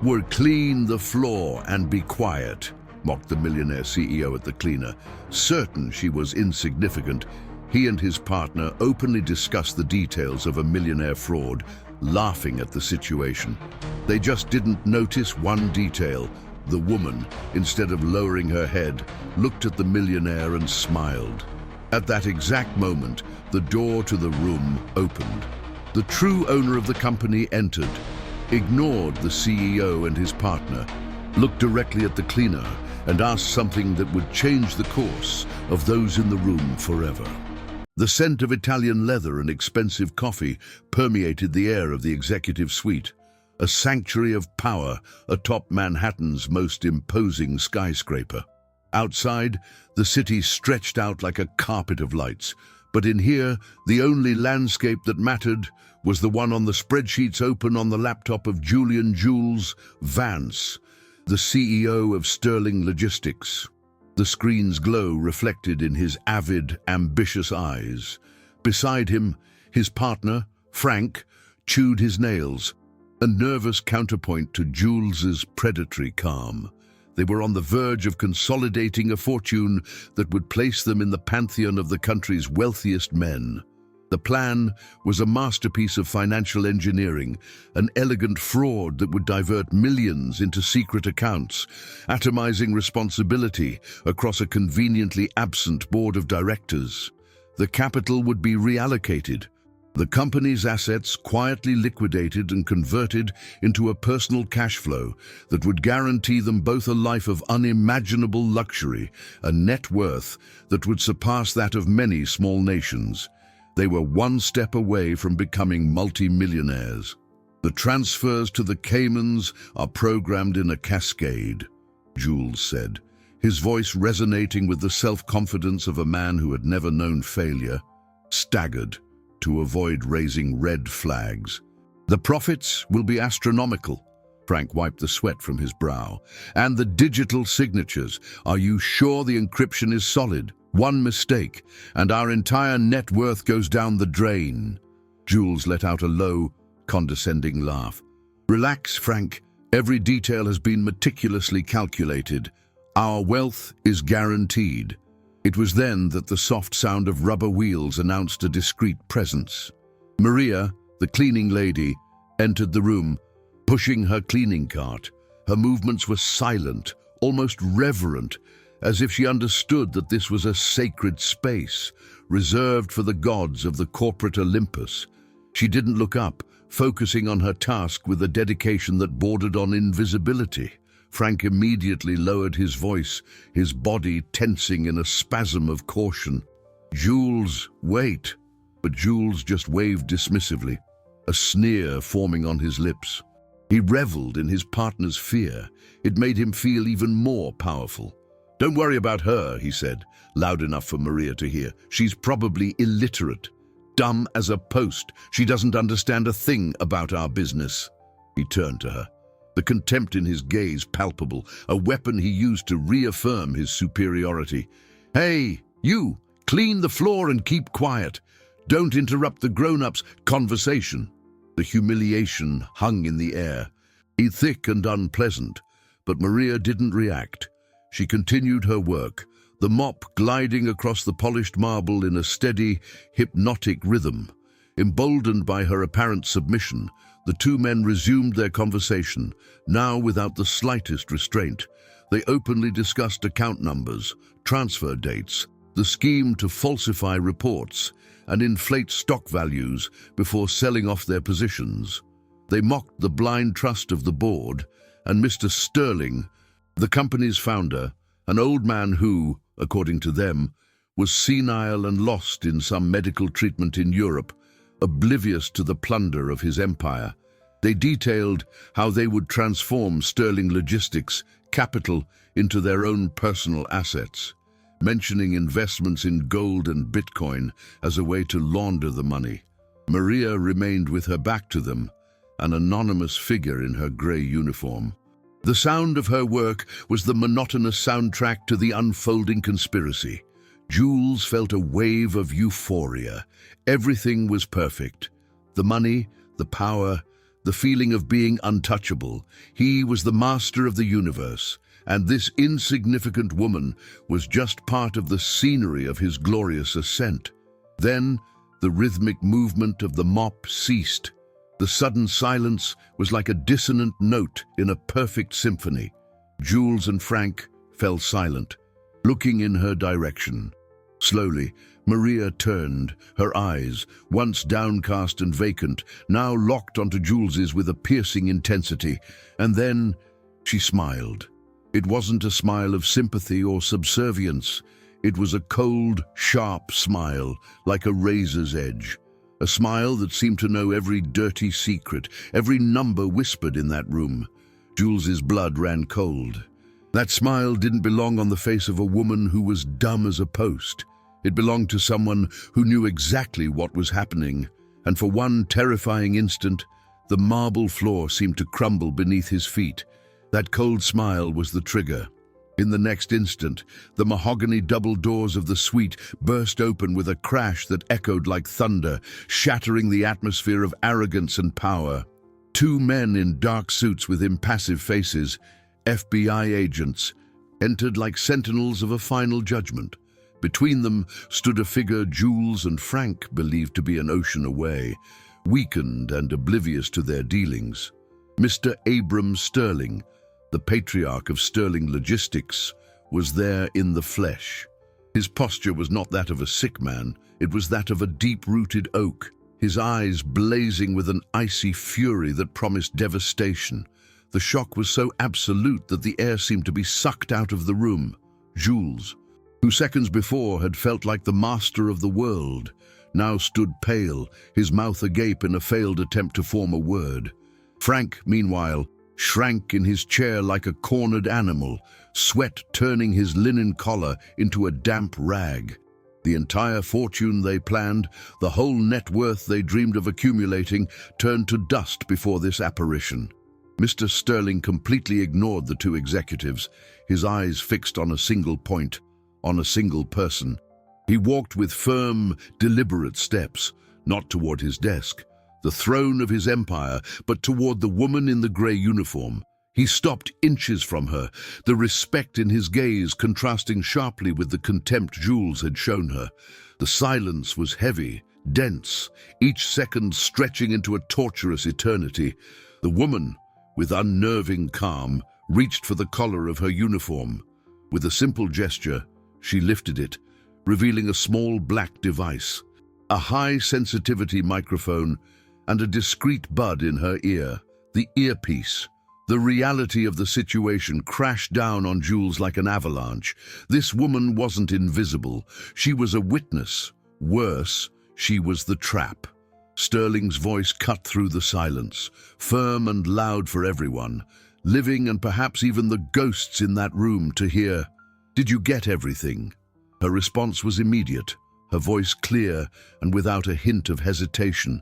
would clean the floor and be quiet, mocked the millionaire CEO at the cleaner. Certain she was insignificant, he and his partner openly discussed the details of a millionaire fraud, laughing at the situation. They just didn't notice one detail. The woman, instead of lowering her head, looked at the millionaire and smiled. At that exact moment, the door to the room opened. The true owner of the company entered, ignored the CEO and his partner, looked directly at the cleaner, and asked something that would change the course of those in the room forever. The scent of Italian leather and expensive coffee permeated the air of the executive suite, a sanctuary of power atop Manhattan's most imposing skyscraper. Outside, the city stretched out like a carpet of lights, but in here, the only landscape that mattered was the one on the spreadsheets open on the laptop of Julian Jules Vance, the CEO of Sterling Logistics. The screen's glow reflected in his avid, ambitious eyes. Beside him, his partner, Frank, chewed his nails, a nervous counterpoint to Jules's predatory calm. They were on the verge of consolidating a fortune that would place them in the pantheon of the country's wealthiest men. The plan was a masterpiece of financial engineering, an elegant fraud that would divert millions into secret accounts, atomizing responsibility across a conveniently absent board of directors. The capital would be reallocated, the company's assets quietly liquidated and converted into a personal cash flow that would guarantee them both a life of unimaginable luxury, a net worth that would surpass that of many small nations. They were one step away from becoming multi-millionaires. The transfers to the Caymans are programmed in a cascade, Jules said, his voice resonating with the self-confidence of a man who had never known failure. Staggered to avoid raising red flags. The profits will be astronomical. Frank wiped the sweat from his brow. And the digital signatures. Are you sure the encryption is solid? One mistake, and our entire net worth goes down the drain. Jules let out a low, condescending laugh. Relax, Frank. Every detail has been meticulously calculated. Our wealth is guaranteed. It was then that the soft sound of rubber wheels announced a discreet presence. Maria, the cleaning lady, entered the room, pushing her cleaning cart. Her movements were silent, almost reverent, as if she understood that this was a sacred space, reserved for the gods of the corporate Olympus. She didn't look up, focusing on her task with a dedication that bordered on invisibility. Frank immediately lowered his voice, his body tensing in a spasm of caution. Jules, wait. But Jules just waved dismissively, a sneer forming on his lips. He reveled in his partner's fear. It made him feel even more powerful. Don't worry about her, he said, loud enough for Maria to hear. She's probably illiterate, dumb as a post. She doesn't understand a thing about our business. He turned to her, the contempt in his gaze palpable, a weapon he used to reaffirm his superiority. Hey, you, clean the floor and keep quiet. Don't interrupt the grown-ups' conversation. The humiliation hung in the air, thick and unpleasant, but Maria didn't react. She continued her work, the mop gliding across the polished marble in a steady, hypnotic rhythm. Emboldened by her apparent submission, the two men resumed their conversation, now without the slightest restraint. They openly discussed account numbers, transfer dates, the scheme to falsify reports, and inflate stock values before selling off their positions. They mocked the blind trust of the board, and Mr. Sterling, the company's founder, an old man who, according to them, was senile and lost in some medical treatment in Europe, oblivious to the plunder of his empire. They detailed how they would transform Sterling Logistics' capital into their own personal assets, mentioning investments in gold and Bitcoin as a way to launder the money. Maria remained with her back to them, an anonymous figure in her grey uniform. The sound of her work was the monotonous soundtrack to the unfolding conspiracy. Jules felt a wave of euphoria. Everything was perfect. The money, the power, the feeling of being untouchable. He was the master of the universe, and this insignificant woman was just part of the scenery of his glorious ascent. Then, the rhythmic movement of the mop ceased. The sudden silence was like a dissonant note in a perfect symphony. Jules and Frank fell silent, looking in her direction. Slowly, Maria turned, her eyes, once downcast and vacant, now locked onto Jules's with a piercing intensity, and then she smiled. It wasn't a smile of sympathy or subservience. It was a cold, sharp smile, like a razor's edge. A smile that seemed to know every dirty secret, every number whispered in that room. Jules's blood ran cold. That smile didn't belong on the face of a woman who was dumb as a post. It belonged to someone who knew exactly what was happening, and for one terrifying instant, the marble floor seemed to crumble beneath his feet. That cold smile was the trigger. In the next instant, the mahogany double doors of the suite burst open with a crash that echoed like thunder, shattering the atmosphere of arrogance and power. Two men in dark suits with impassive faces, FBI agents, entered like sentinels of a final judgment. Between them stood a figure Jules and Frank believed to be an ocean away, weakened and oblivious to their dealings. Mr. Abram Sterling, the patriarch of Sterling Logistics, was there in the flesh. His posture was not that of a sick man, it was that of a deep-rooted oak, his eyes blazing with an icy fury that promised devastation. The shock was so absolute that the air seemed to be sucked out of the room. Jules, who seconds before had felt like the master of the world, now stood pale, his mouth agape in a failed attempt to form a word. Frank, meanwhile, shrank in his chair like a cornered animal, sweat turning his linen collar into a damp rag. The entire fortune they planned, the whole net worth they dreamed of accumulating, turned to dust before this apparition. Mr. Sterling completely ignored the two executives, his eyes fixed on a single point, on a single person. He walked with firm, deliberate steps, not toward his desk, the throne of his empire, but toward the woman in the grey uniform. He stopped inches from her, the respect in his gaze contrasting sharply with the contempt Jules had shown her. The silence was heavy, dense, each second stretching into a torturous eternity. The woman, with unnerving calm, reached for the collar of her uniform. With a simple gesture, she lifted it, revealing a small black device, a high-sensitivity microphone, and a discreet bud in her ear, the earpiece. The reality of the situation crashed down on Jules like an avalanche. This woman wasn't invisible. She was a witness. Worse, she was the trap. Sterling's voice cut through the silence, firm and loud for everyone, living and perhaps even the ghosts in that room to hear. "Did you get everything?" Her response was immediate, her voice clear and without a hint of hesitation.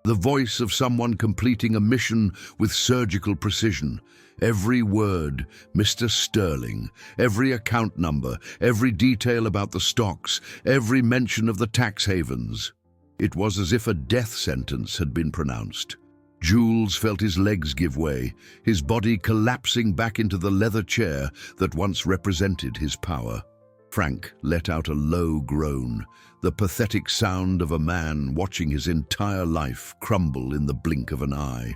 The voice of someone completing a mission with surgical precision. Every word, Mr. Sterling, every account number, every detail about the stocks, every mention of the tax havens. It was as if a death sentence had been pronounced. Jules felt his legs give way, his body collapsing back into the leather chair that once represented his power. Frank let out a low groan, the pathetic sound of a man watching his entire life crumble in the blink of an eye.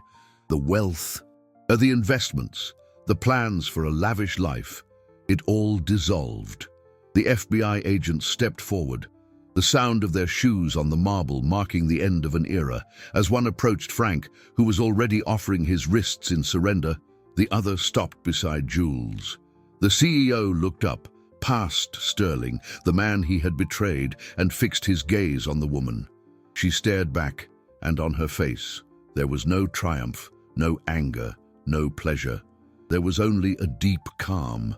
The wealth, the investments, the plans for a lavish life, it all dissolved. The FBI agents stepped forward, the sound of their shoes on the marble marking the end of an era. As one approached Frank, who was already offering his wrists in surrender, the other stopped beside Jules. The CEO looked up, past Sterling, the man he had betrayed, and fixed his gaze on the woman. She stared back, and on her face there was no triumph, no anger, no pleasure. There was only a deep calm,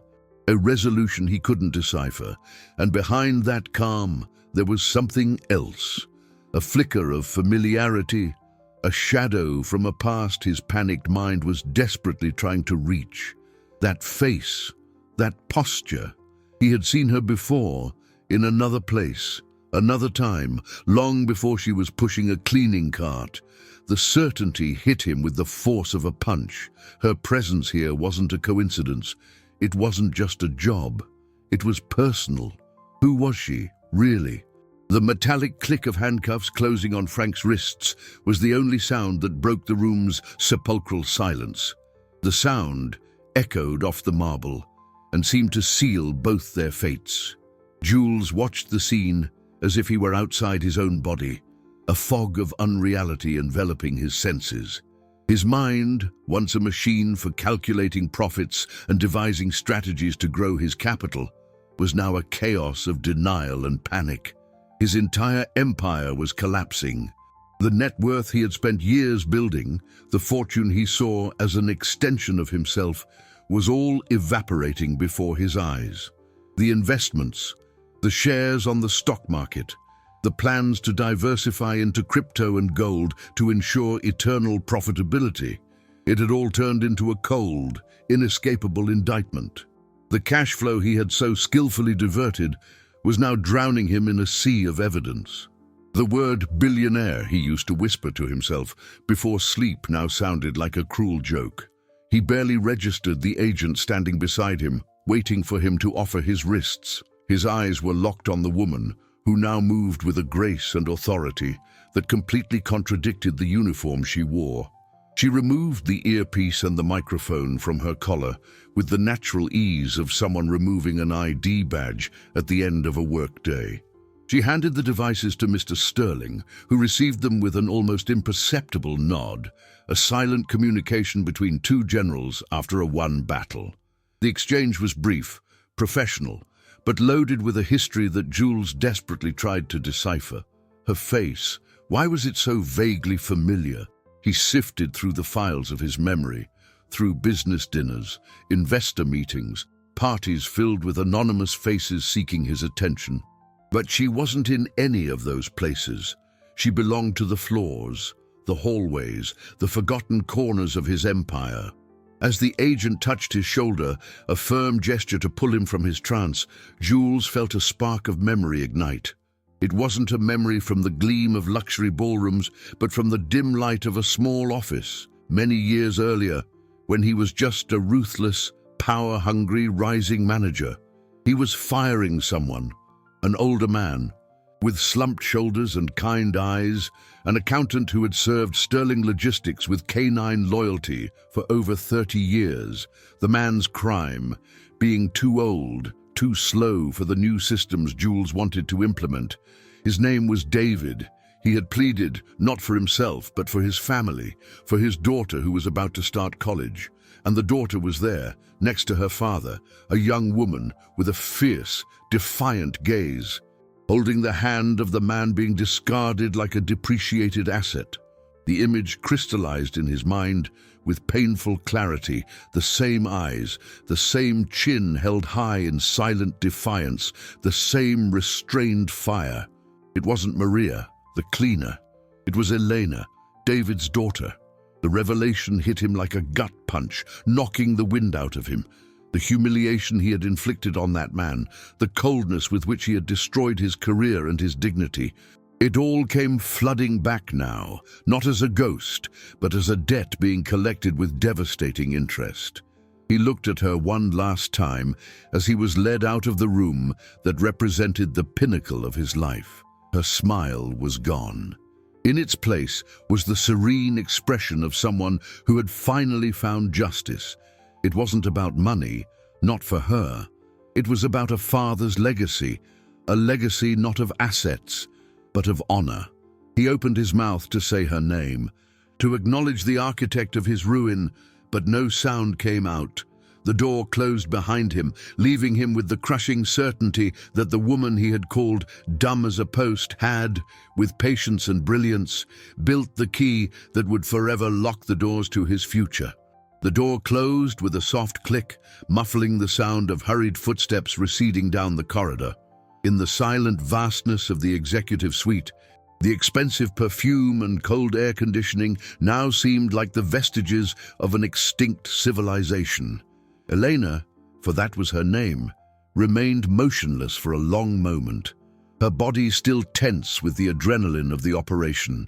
a resolution he couldn't decipher, and behind that calm there was something else, a flicker of familiarity, a shadow from a past his panicked mind was desperately trying to reach. That face, that posture. He had seen her before, in another place, another time, long before she was pushing a cleaning cart. The certainty hit him with the force of a punch. Her presence here wasn't a coincidence. It wasn't just a job. It was personal. Who was she, really? The metallic click of handcuffs closing on Frank's wrists was the only sound that broke the room's sepulchral silence. The sound echoed off the marble and seemed to seal both their fates. Jules watched the scene as if he were outside his own body, a fog of unreality enveloping his senses. His mind, once a machine for calculating profits and devising strategies to grow his capital, was now a chaos of denial and panic. His entire empire was collapsing. The net worth he had spent years building, the fortune he saw as an extension of himself, was all evaporating before his eyes. The investments, the shares on the stock market, the plans to diversify into crypto and gold to ensure eternal profitability, it had all turned into a cold, inescapable indictment. The cash flow he had so skillfully diverted was now drowning him in a sea of evidence. The word billionaire, he used to whisper to himself before sleep, now sounded like a cruel joke. He barely registered the agent standing beside him, waiting for him to offer his wrists. His eyes were locked on the woman, who now moved with a grace and authority that completely contradicted the uniform she wore. She removed the earpiece and the microphone from her collar with the natural ease of someone removing an ID badge at the end of a workday. She handed the devices to Mr. Sterling, who received them with an almost imperceptible nod, a silent communication between two generals after a won battle. The exchange was brief, professional, but loaded with a history that Jules desperately tried to decipher. Her face, why was it so vaguely familiar? He sifted through the files of his memory, through business dinners, investor meetings, parties filled with anonymous faces seeking his attention. But she wasn't in any of those places. She belonged to the floors, the hallways, the forgotten corners of his empire. As the agent touched his shoulder, a firm gesture to pull him from his trance, Jules felt a spark of memory ignite. It wasn't a memory from the gleam of luxury ballrooms, but from the dim light of a small office, many years earlier, when he was just a ruthless, power-hungry rising manager. He was firing someone, an older man, with slumped shoulders and kind eyes, an accountant who had served Sterling Logistics with canine loyalty for over 30 years. The man's crime, being too old, too slow for the new systems Jules wanted to implement. His name was David. He had pleaded, not for himself, but for his family, for his daughter who was about to start college. And the daughter was there, next to her father, a young woman with a fierce, defiant gaze, holding the hand of the man being discarded like a depreciated asset. The image crystallized in his mind with painful clarity, the same eyes, the same chin held high in silent defiance, the same restrained fire. It wasn't Maria, the cleaner. It was Elena, David's daughter. The revelation hit him like a gut punch, knocking the wind out of him. The humiliation he had inflicted on that man, the coldness with which he had destroyed his career and his dignity, it all came flooding back now, not as a ghost, but as a debt being collected with devastating interest. He looked at her one last time as he was led out of the room that represented the pinnacle of his life. Her smile was gone. In its place was the serene expression of someone who had finally found justice. It wasn't about money, not for her. It was about a father's legacy, a legacy not of assets, but of honor. He opened his mouth to say her name, to acknowledge the architect of his ruin, but no sound came out. The door closed behind him, leaving him with the crushing certainty that the woman he had called dumb as a post had, with patience and brilliance, built the key that would forever lock the doors to his future. The door closed with a soft click, muffling the sound of hurried footsteps receding down the corridor. In the silent vastness of the executive suite, the expensive perfume and cold air conditioning now seemed like the vestiges of an extinct civilization. Elena, for that was her name, remained motionless for a long moment, her body still tense with the adrenaline of the operation.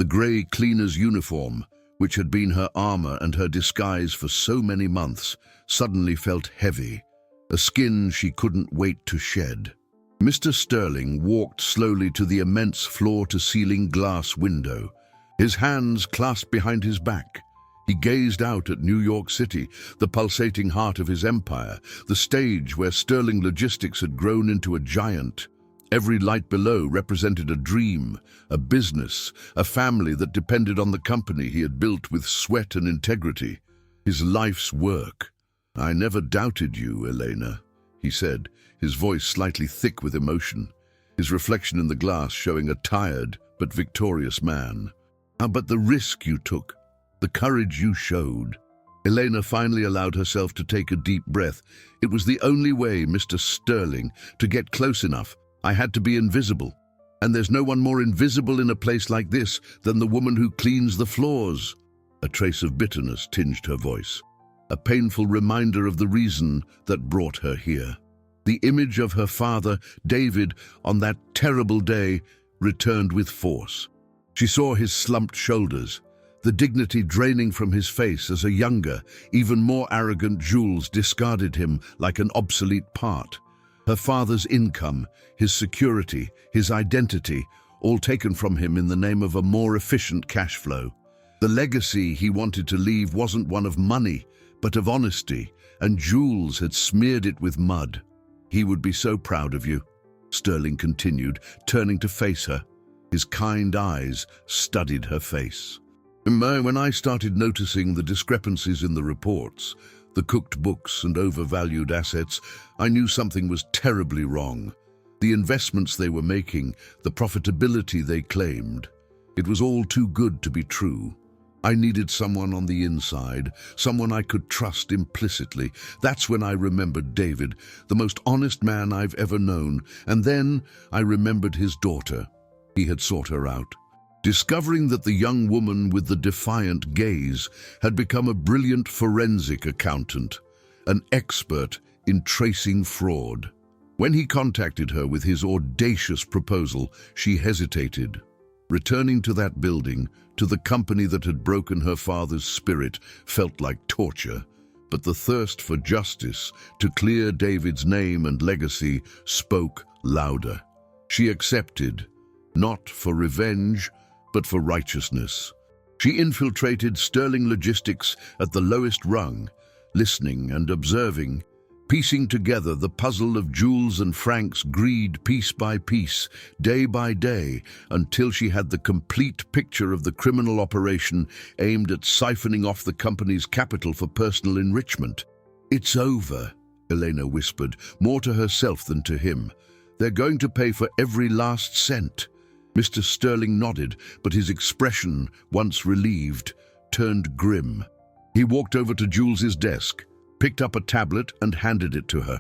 The grey cleaner's uniform, which had been her armor and her disguise for so many months, suddenly felt heavy, a skin she couldn't wait to shed. Mr. Sterling walked slowly to the immense floor-to-ceiling glass window, his hands clasped behind his back. He gazed out at New York City, the pulsating heart of his empire, the stage where Sterling Logistics had grown into a giant. Every light below represented a dream, a business, a family that depended on the company he had built with sweat and integrity, his life's work. "I never doubted you, Elena," he said, his voice slightly thick with emotion, his reflection in the glass showing a tired but victorious man. "But the risk you took, the courage you showed." Elena finally allowed herself to take a deep breath. "It was the only way, Mr. Sterling, to get close enough. I had to be invisible. And there's no one more invisible in a place like this than the woman who cleans the floors." A trace of bitterness tinged her voice, a painful reminder of the reason that brought her here. The image of her father, David, on that terrible day, returned with force. She saw his slumped shoulders, the dignity draining from his face as a younger, even more arrogant Jules discarded him like an obsolete part. Her father's income, his security, his identity, all taken from him in the name of a more efficient cash flow. The legacy he wanted to leave wasn't one of money, but of honesty, and Jules had smeared it with mud. "He would be so proud of you," Sterling continued, turning to face her. His kind eyes studied her face. "When I started noticing the discrepancies in the reports, the cooked books and overvalued assets, I knew something was terribly wrong. The investments they were making, the profitability they claimed, it was all too good to be true. I needed someone on the inside, someone I could trust implicitly. That's when I remembered David, the most honest man I've ever known, and then I remembered his daughter. He had sought her out. Discovering that the young woman with the defiant gaze had become a brilliant forensic accountant, an expert in tracing fraud. When he contacted her with his audacious proposal, she hesitated. Returning to that building, to the company that had broken her father's spirit, felt like torture. But the thirst for justice, to clear David's name and legacy, spoke louder. She accepted, not for revenge, but for righteousness. She infiltrated Sterling Logistics at the lowest rung, listening and observing, piecing together the puzzle of Jules and Frank's greed piece by piece, day by day, until she had the complete picture of the criminal operation aimed at siphoning off the company's capital for personal enrichment. "It's over," Elena whispered, more to herself than to him. "They're going to pay for every last cent." Mr. Sterling nodded, but his expression, once relieved, turned grim. He walked over to Jules's desk, picked up a tablet and handed it to her.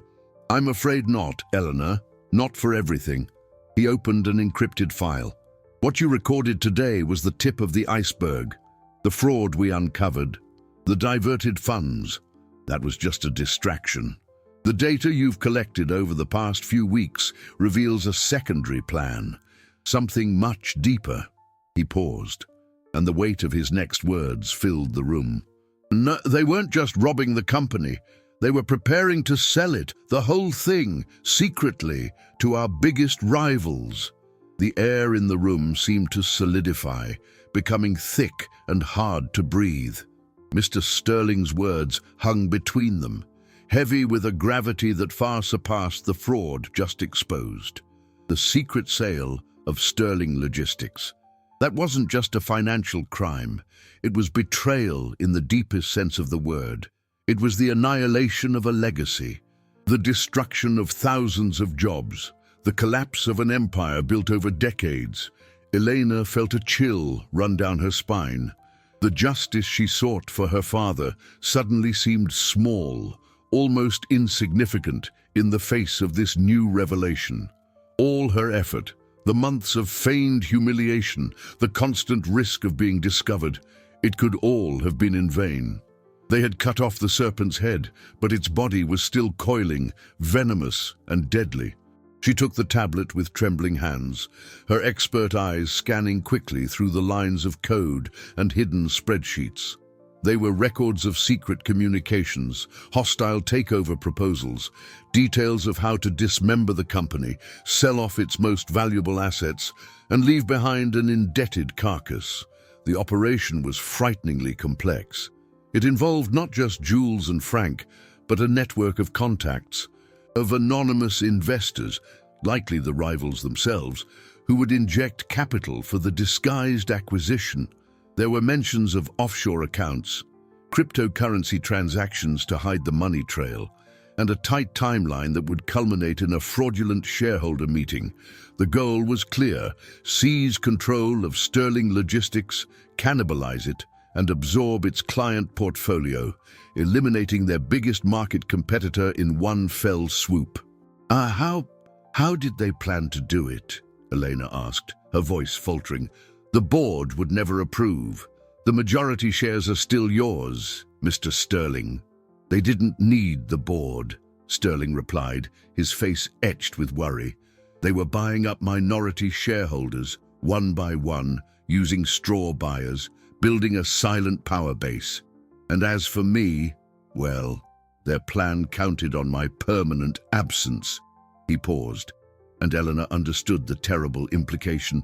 "I'm afraid not, Eleanor. Not for everything." He opened an encrypted file. "What you recorded today was the tip of the iceberg. The fraud we uncovered. The diverted funds. That was just a distraction. The data you've collected over the past few weeks reveals a secondary plan. Something much deeper." He paused, and the weight of his next words filled the room. "No, they weren't just robbing the company. They were preparing to sell it, the whole thing, secretly, to our biggest rivals." The air in the room seemed to solidify, becoming thick and hard to breathe. Mr. Sterling's words hung between them, heavy with a gravity that far surpassed the fraud just exposed. The secret sale of Sterling Logistics. That wasn't just a financial crime. It was betrayal in the deepest sense of the word. It was the annihilation of a legacy, the destruction of thousands of jobs, the collapse of an empire built over decades. Elena felt a chill run down her spine. The justice she sought for her father suddenly seemed small, almost insignificant in the face of this new revelation. All her effort, the months of feigned humiliation, the constant risk of being discovered, it could all have been in vain. They had cut off the serpent's head, but its body was still coiling, venomous and deadly. She took the tablet with trembling hands, her expert eyes scanning quickly through the lines of code and hidden spreadsheets. They were records of secret communications, hostile takeover proposals, details of how to dismember the company, sell off its most valuable assets, and leave behind an indebted carcass. The operation was frighteningly complex. It involved not just Jules and Frank, but a network of contacts, of anonymous investors, likely the rivals themselves, who would inject capital for the disguised acquisition. There were mentions of offshore accounts, cryptocurrency transactions to hide the money trail, and a tight timeline that would culminate in a fraudulent shareholder meeting. The goal was clear: seize control of Sterling Logistics, cannibalize it, and absorb its client portfolio, eliminating their biggest market competitor in one fell swoop. How did they plan to do it? Elena asked, her voice faltering. The board would never approve. The majority shares are still yours, Mr. Sterling. They didn't need the board, Sterling replied, his face etched with worry. They were buying up minority shareholders, one by one, using straw buyers, building a silent power base. And as for me, well, their plan counted on my permanent absence. He paused, and Eleanor understood the terrible implication.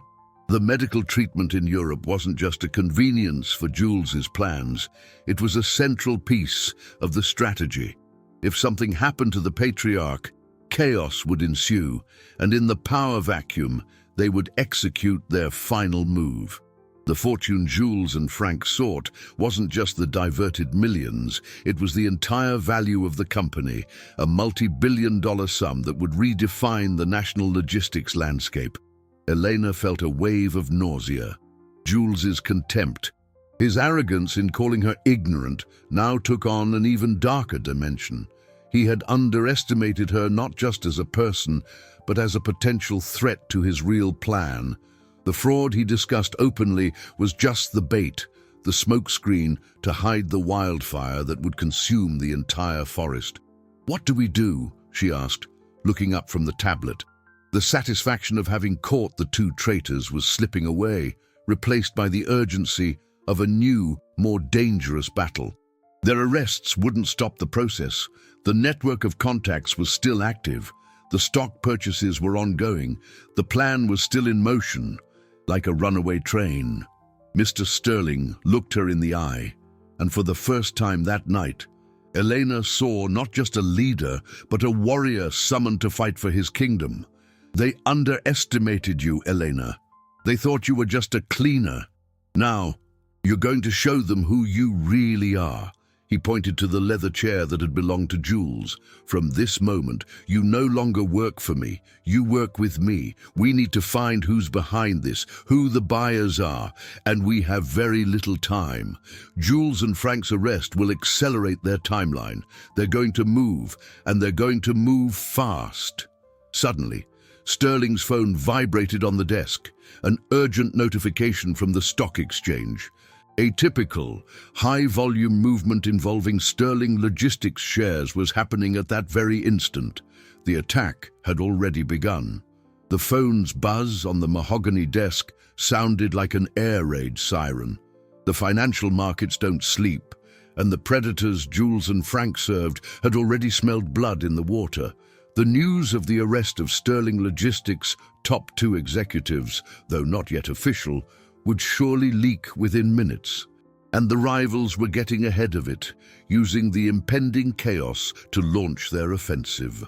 The medical treatment in Europe wasn't just a convenience for Jules's plans. It was a central piece of the strategy. If something happened to the patriarch, chaos would ensue, and in the power vacuum, they would execute their final move. The fortune Jules and Frank sought wasn't just the diverted millions, it was the entire value of the company, a multi-billion-dollar sum that would redefine the national logistics landscape. Elena felt a wave of nausea. Jules's contempt, his arrogance in calling her ignorant, now took on an even darker dimension. He had underestimated her not just as a person, but as a potential threat to his real plan. The fraud he discussed openly was just the bait, the smokescreen to hide the wildfire that would consume the entire forest. "What do we do?" she asked, looking up from the tablet. The satisfaction of having caught the two traitors was slipping away, replaced by the urgency of a new, more dangerous battle. Their arrests wouldn't stop the process. The network of contacts was still active. The stock purchases were ongoing. The plan was still in motion, like a runaway train. Mr. Sterling looked her in the eye, and for the first time that night, Elena saw not just a leader, but a warrior summoned to fight for his kingdom. They underestimated you, Elena. They thought you were just a cleaner. Now, you're going to show them who you really are. He pointed to the leather chair that had belonged to Jules. From this moment, you no longer work for me. You work with me. We need to find who's behind this, who the buyers are, and we have very little time. Jules and Frank's arrest will accelerate their timeline. They're going to move, and they're going to move fast. Suddenly, Sterling's phone vibrated on the desk, an urgent notification from the stock exchange. A typical, high-volume movement involving Sterling Logistics shares was happening at that very instant. The attack had already begun. The phone's buzz on the mahogany desk sounded like an air raid siren. The financial markets don't sleep, and the predators Jules and Frank served had already smelled blood in the water. The news of the arrest of Sterling Logistics' top two executives, though not yet official, would surely leak within minutes. And the rivals were getting ahead of it, using the impending chaos to launch their offensive.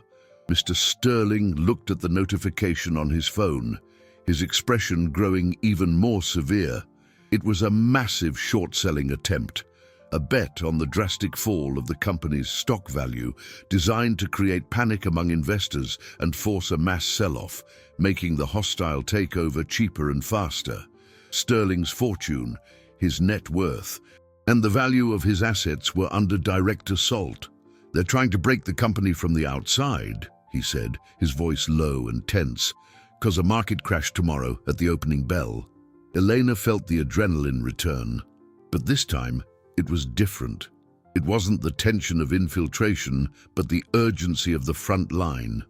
Mr. Sterling looked at the notification on his phone, his expression growing even more severe. It was a massive short-selling attempt, a bet on the drastic fall of the company's stock value, designed to create panic among investors and force a mass sell-off, making the hostile takeover cheaper and faster. Sterling's fortune, his net worth, and the value of his assets were under direct assault. "They're trying to break the company from the outside," he said, his voice low and tense, "'cause a market crash tomorrow at the opening bell." Elena felt the adrenaline return, but this time it was different. It wasn't the tension of infiltration, but the urgency of the front line.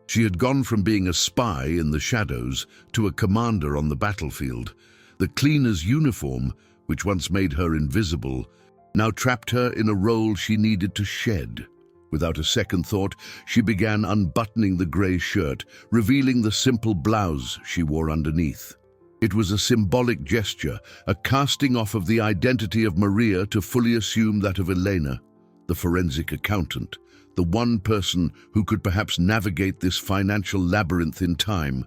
She had gone from being a spy in the shadows to a commander on the battlefield. The cleaner's uniform, which once made her invisible, now trapped her in a role she needed to shed. Without a second thought, she began unbuttoning the grey shirt, revealing the simple blouse she wore underneath. It was a symbolic gesture, a casting off of the identity of Maria to fully assume that of Elena, the forensic accountant, the one person who could perhaps navigate this financial labyrinth in time.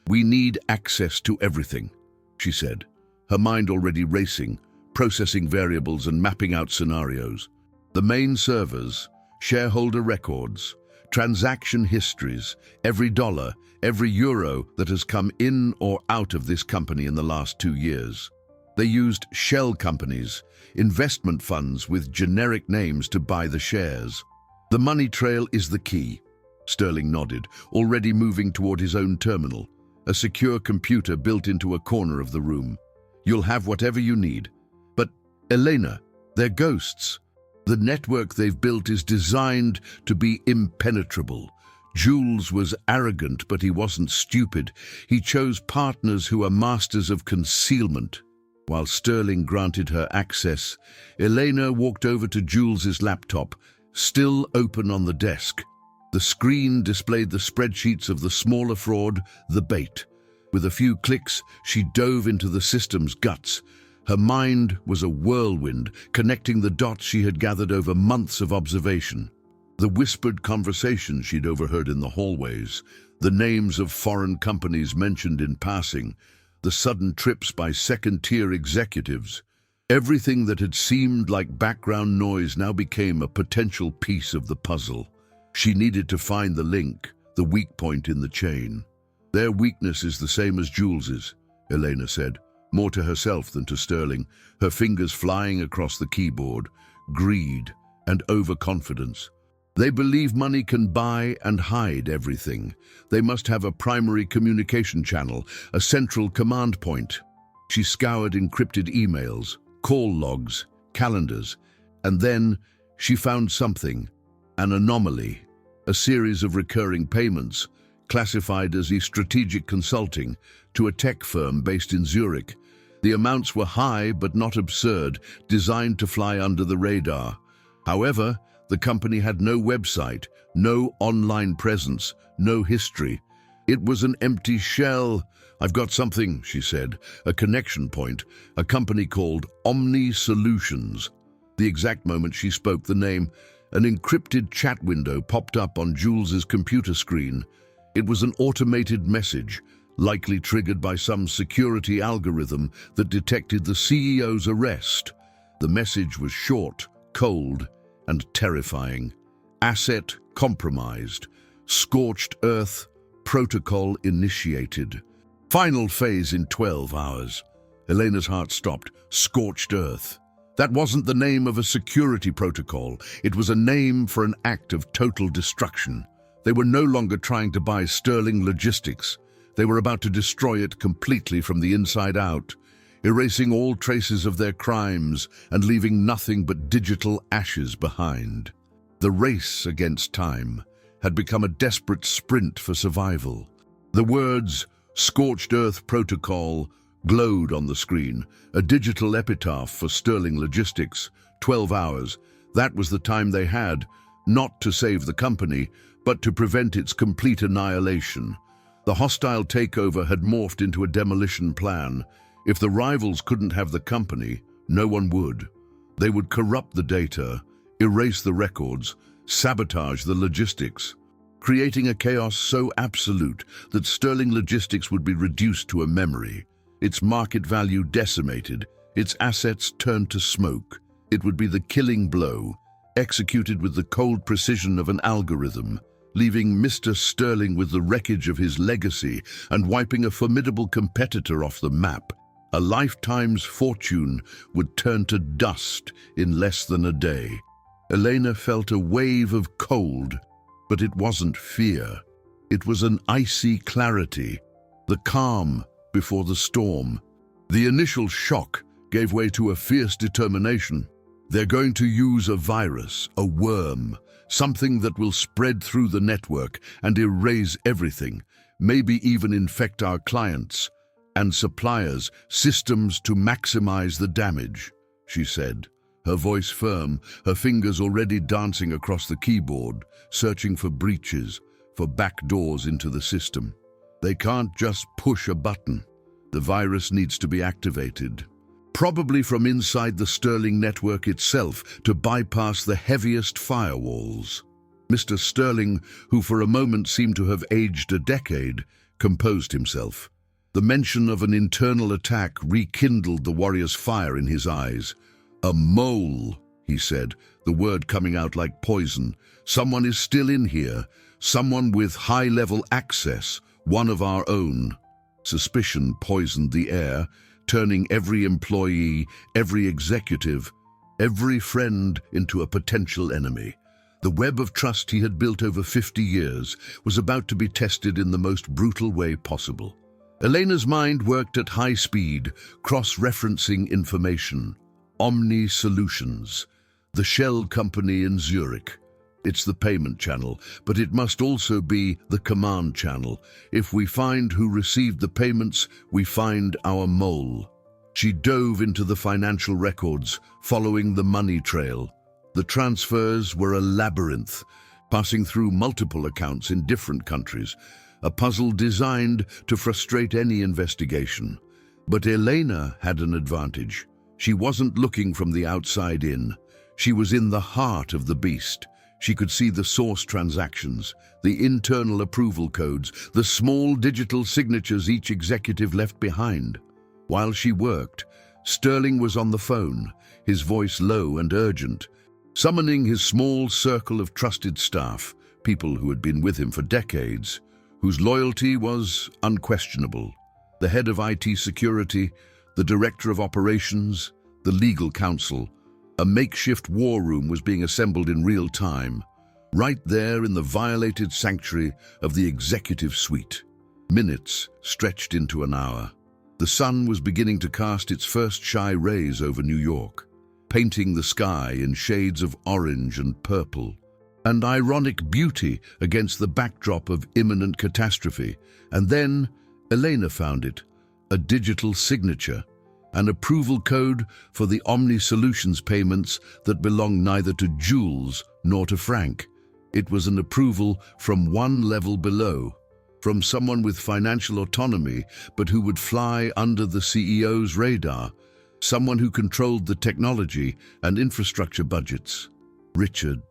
"We need access to everything," she said, her mind already racing, processing variables and mapping out scenarios. The main servers, shareholder records, transaction histories, every dollar, every euro that has come in or out of this company in the last 2 years. They used shell companies, investment funds with generic names to buy the shares. "The money trail is the key," Sterling nodded, already moving toward his own terminal, a secure computer built into a corner of the room. "You'll have whatever you need. But, Elena, they're ghosts. The network they've built is designed to be impenetrable." Jules was arrogant, but he wasn't stupid. He chose partners who are masters of concealment. While Sterling granted her access, Elena walked over to Jules's laptop, still open on the desk. The screen displayed the spreadsheets of the smaller fraud, the bait. With a few clicks, she dove into the system's guts. Her mind was a whirlwind, connecting the dots she had gathered over months of observation. The whispered conversations she'd overheard in the hallways, the names of foreign companies mentioned in passing, the sudden trips by second-tier executives. Everything that had seemed like background noise now became a potential piece of the puzzle. She needed to find the link, the weak point in the chain. "Their weakness is the same as Jules's," Elena said, more to herself than to Sterling, her fingers flying across the keyboard. "Greed and overconfidence. They believe money can buy and hide everything. They must have a primary communication channel, a central command point." She scoured encrypted emails, call logs, calendars, and then she found something, an anomaly, a series of recurring payments, classified as strategic consulting, to a tech firm based in Zurich. The amounts were high but not absurd, designed to fly under the radar. However, the company had no website, no online presence, no history. It was an empty shell. "I've got something," she said, "a connection point, a company called Omni Solutions." The exact moment she spoke the name, an encrypted chat window popped up on Jules's computer screen. It was an automated message, likely triggered by some security algorithm that detected the CEO's arrest. The message was short, cold, and terrifying. "Asset compromised. Scorched earth. Protocol initiated. Final phase in 12 hours. Elena's heart stopped. Scorched earth. That wasn't the name of a security protocol. It was a name for an act of total destruction. They were no longer trying to buy Sterling Logistics. They were about to destroy it completely from the inside out, erasing all traces of their crimes and leaving nothing but digital ashes behind. The race against time had become a desperate sprint for survival. The words "Scorched Earth Protocol" glowed on the screen, a digital epitaph for Sterling Logistics. 12 hours. That was the time they had, not to save the company, but to prevent its complete annihilation. The hostile takeover had morphed into a demolition plan. If the rivals couldn't have the company, no one would. They would corrupt the data, erase the records, sabotage the logistics, creating a chaos so absolute that Sterling Logistics would be reduced to a memory, its market value decimated, its assets turned to smoke. It would be the killing blow, executed with the cold precision of an algorithm, leaving Mr. Sterling with the wreckage of his legacy and wiping a formidable competitor off the map. A lifetime's fortune would turn to dust in less than a day. Elena felt a wave of cold, but it wasn't fear. It was an icy clarity, the calm before the storm. The initial shock gave way to a fierce determination. They're going to use a virus, a worm, something that will spread through the network and erase everything, maybe even infect our clients and suppliers' systems to maximize the damage, she said, her voice firm, her fingers already dancing across the keyboard, searching for breaches, for back doors into the system. They can't just push a button. The virus needs to be activated, probably from inside the Sterling network itself, to bypass the heaviest firewalls. Mr. Sterling, who for a moment seemed to have aged a decade, composed himself. The mention of an internal attack rekindled the warrior's fire in his eyes. "A mole," he said, the word coming out like poison. "Someone is still in here, someone with high-level access, one of our own." Suspicion poisoned the air, turning every employee, every executive, every friend into a potential enemy. The web of trust he had built over 50 years was about to be tested in the most brutal way possible. Elena's mind worked at high speed, cross-referencing information. Omni Solutions, the shell company in Zurich. It's the payment channel, but it must also be the command channel. If we find who received the payments, we find our mole. She dove into the financial records, following the money trail. The transfers were a labyrinth, passing through multiple accounts in different countries, a puzzle designed to frustrate any investigation. But Elena had an advantage. She wasn't looking from the outside in. She was in the heart of the beast. She could see the source transactions, the internal approval codes, the small digital signatures each executive left behind. While she worked, Sterling was on the phone, his voice low and urgent, summoning his small circle of trusted staff, people who had been with him for decades, whose loyalty was unquestionable. The head of IT security, the director of operations, the legal counsel. A makeshift war room was being assembled in real time, right there in the violated sanctuary of the executive suite. Minutes stretched into an hour. The sun was beginning to cast its first shy rays over New York, painting the sky in shades of orange and purple, and ironic beauty against the backdrop of imminent catastrophe. And then Elena found it, a digital signature, an approval code for the Omni Solutions payments that belonged neither to Jules nor to Frank. It was an approval from one level below, from someone with financial autonomy but who would fly under the CEO's radar, someone who controlled the technology and infrastructure budgets. Richard,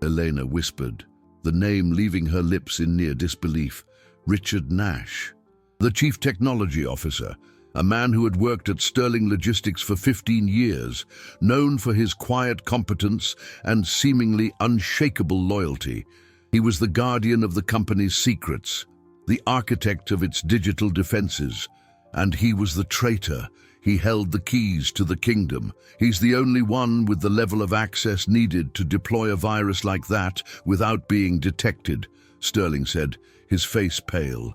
Elena whispered, the name leaving her lips in near disbelief. Richard Nash, the chief technology officer, a man who had worked at Sterling Logistics for 15 years, known for his quiet competence and seemingly unshakable loyalty. He was the guardian of the company's secrets, the architect of its digital defenses, and he was the traitor. He held the keys to the kingdom. He's the only one with the level of access needed to deploy a virus like that without being detected, Sterling said, his face pale.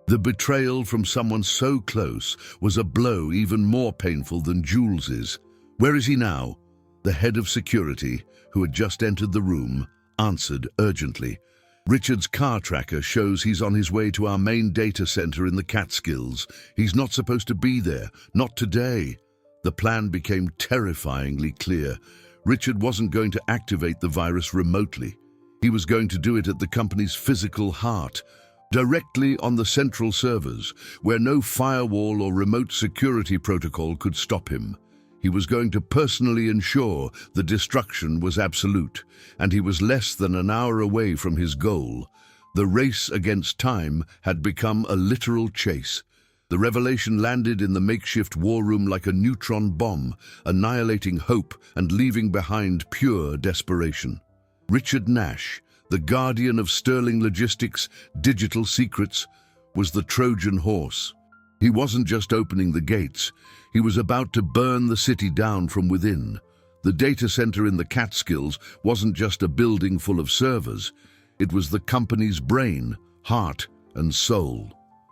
The betrayal from someone so close was a blow even more painful than Jules's. Where is he now? The head of security, who had just entered the room, answered urgently. Richard's car tracker shows he's on his way to our main data center in the Catskills. He's not supposed to be there, not today. The plan became terrifyingly clear. Richard wasn't going to activate the virus remotely. He was going to do it at the company's physical heart, directly on the central servers, where no firewall or remote security protocol could stop him. He was going to personally ensure the destruction was absolute, and he was less than an hour away from his goal. The race against time had become a literal chase. The revelation landed in the makeshift war room like a neutron bomb, annihilating hope and leaving behind pure desperation. Richard Nash, the guardian of Sterling Logistics' digital secrets, was the Trojan horse. He wasn't just opening the gates, he was about to burn the city down from within. The data center in the Catskills wasn't just a building full of servers, it was the company's brain, heart, and soul.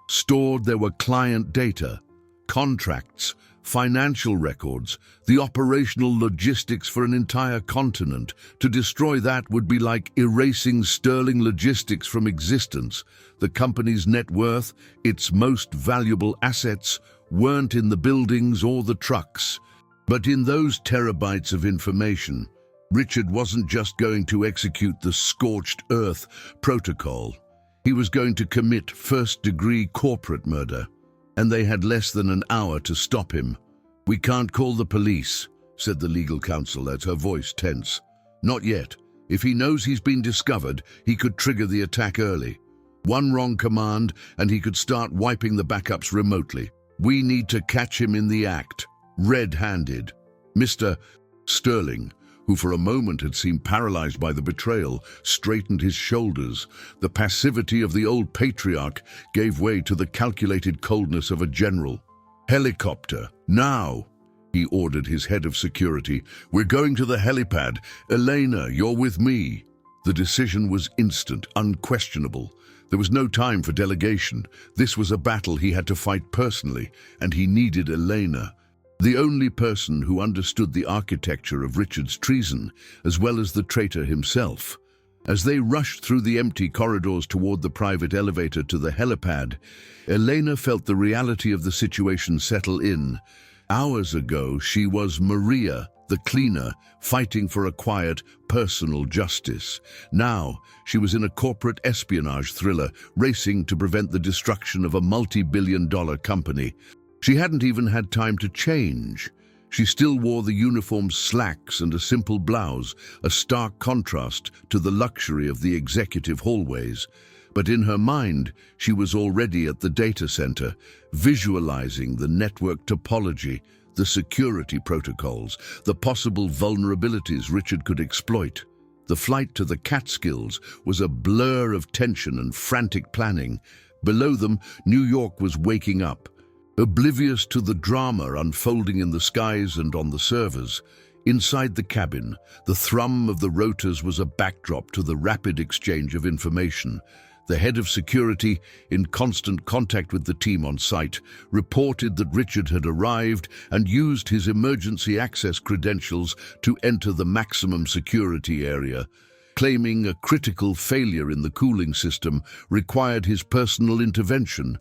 Stored there were client data, contracts, financial records, the operational logistics for an entire continent. To destroy that would be like erasing Sterling Logistics from existence. The company's net worth, its most valuable assets, weren't in the buildings or the trucks, but in those terabytes of information. Richard wasn't just going to execute the scorched earth protocol. He was going to commit first-degree corporate murder, and they had less than an hour to stop him. "We can't call the police," said the legal counsel as her voice tense. "Not yet. If he knows he's been discovered, he could trigger the attack early. One wrong command, and he could start wiping the backups remotely. We need to catch him in the act, red-handed." Mr. Sterling, who for a moment had seemed paralyzed by the betrayal, straightened his shoulders. The passivity of the old patriarch gave way to the calculated coldness of a general. "Helicopter, now!" he ordered his head of security. "We're going to the helipad. Elena, you're with me." The decision was instant, unquestionable. There was no time for delegation. This was a battle he had to fight personally, and he needed Elena, the only person who understood the architecture of Richard's treason, as well as the traitor himself. As they rushed through the empty corridors toward the private elevator to the helipad, Elena felt the reality of the situation settle in. Hours ago, she was Maria, the cleaner, fighting for a quiet, personal justice. Now, she was in a corporate espionage thriller, racing to prevent the destruction of a multi-billion-dollar company. She hadn't even had time to change. She still wore the uniform's slacks and a simple blouse, a stark contrast to the luxury of the executive hallways. But in her mind, she was already at the data center, visualizing the network topology, the security protocols, the possible vulnerabilities Richard could exploit. The flight to the Catskills was a blur of tension and frantic planning. Below them, New York was waking up, oblivious to the drama unfolding in the skies and on the servers. Inside the cabin, the thrum of the rotors was a backdrop to the rapid exchange of information. The head of security, in constant contact with the team on site, reported that Richard had arrived and used his emergency access credentials to enter the maximum security area, claiming a critical failure in the cooling system required his personal intervention.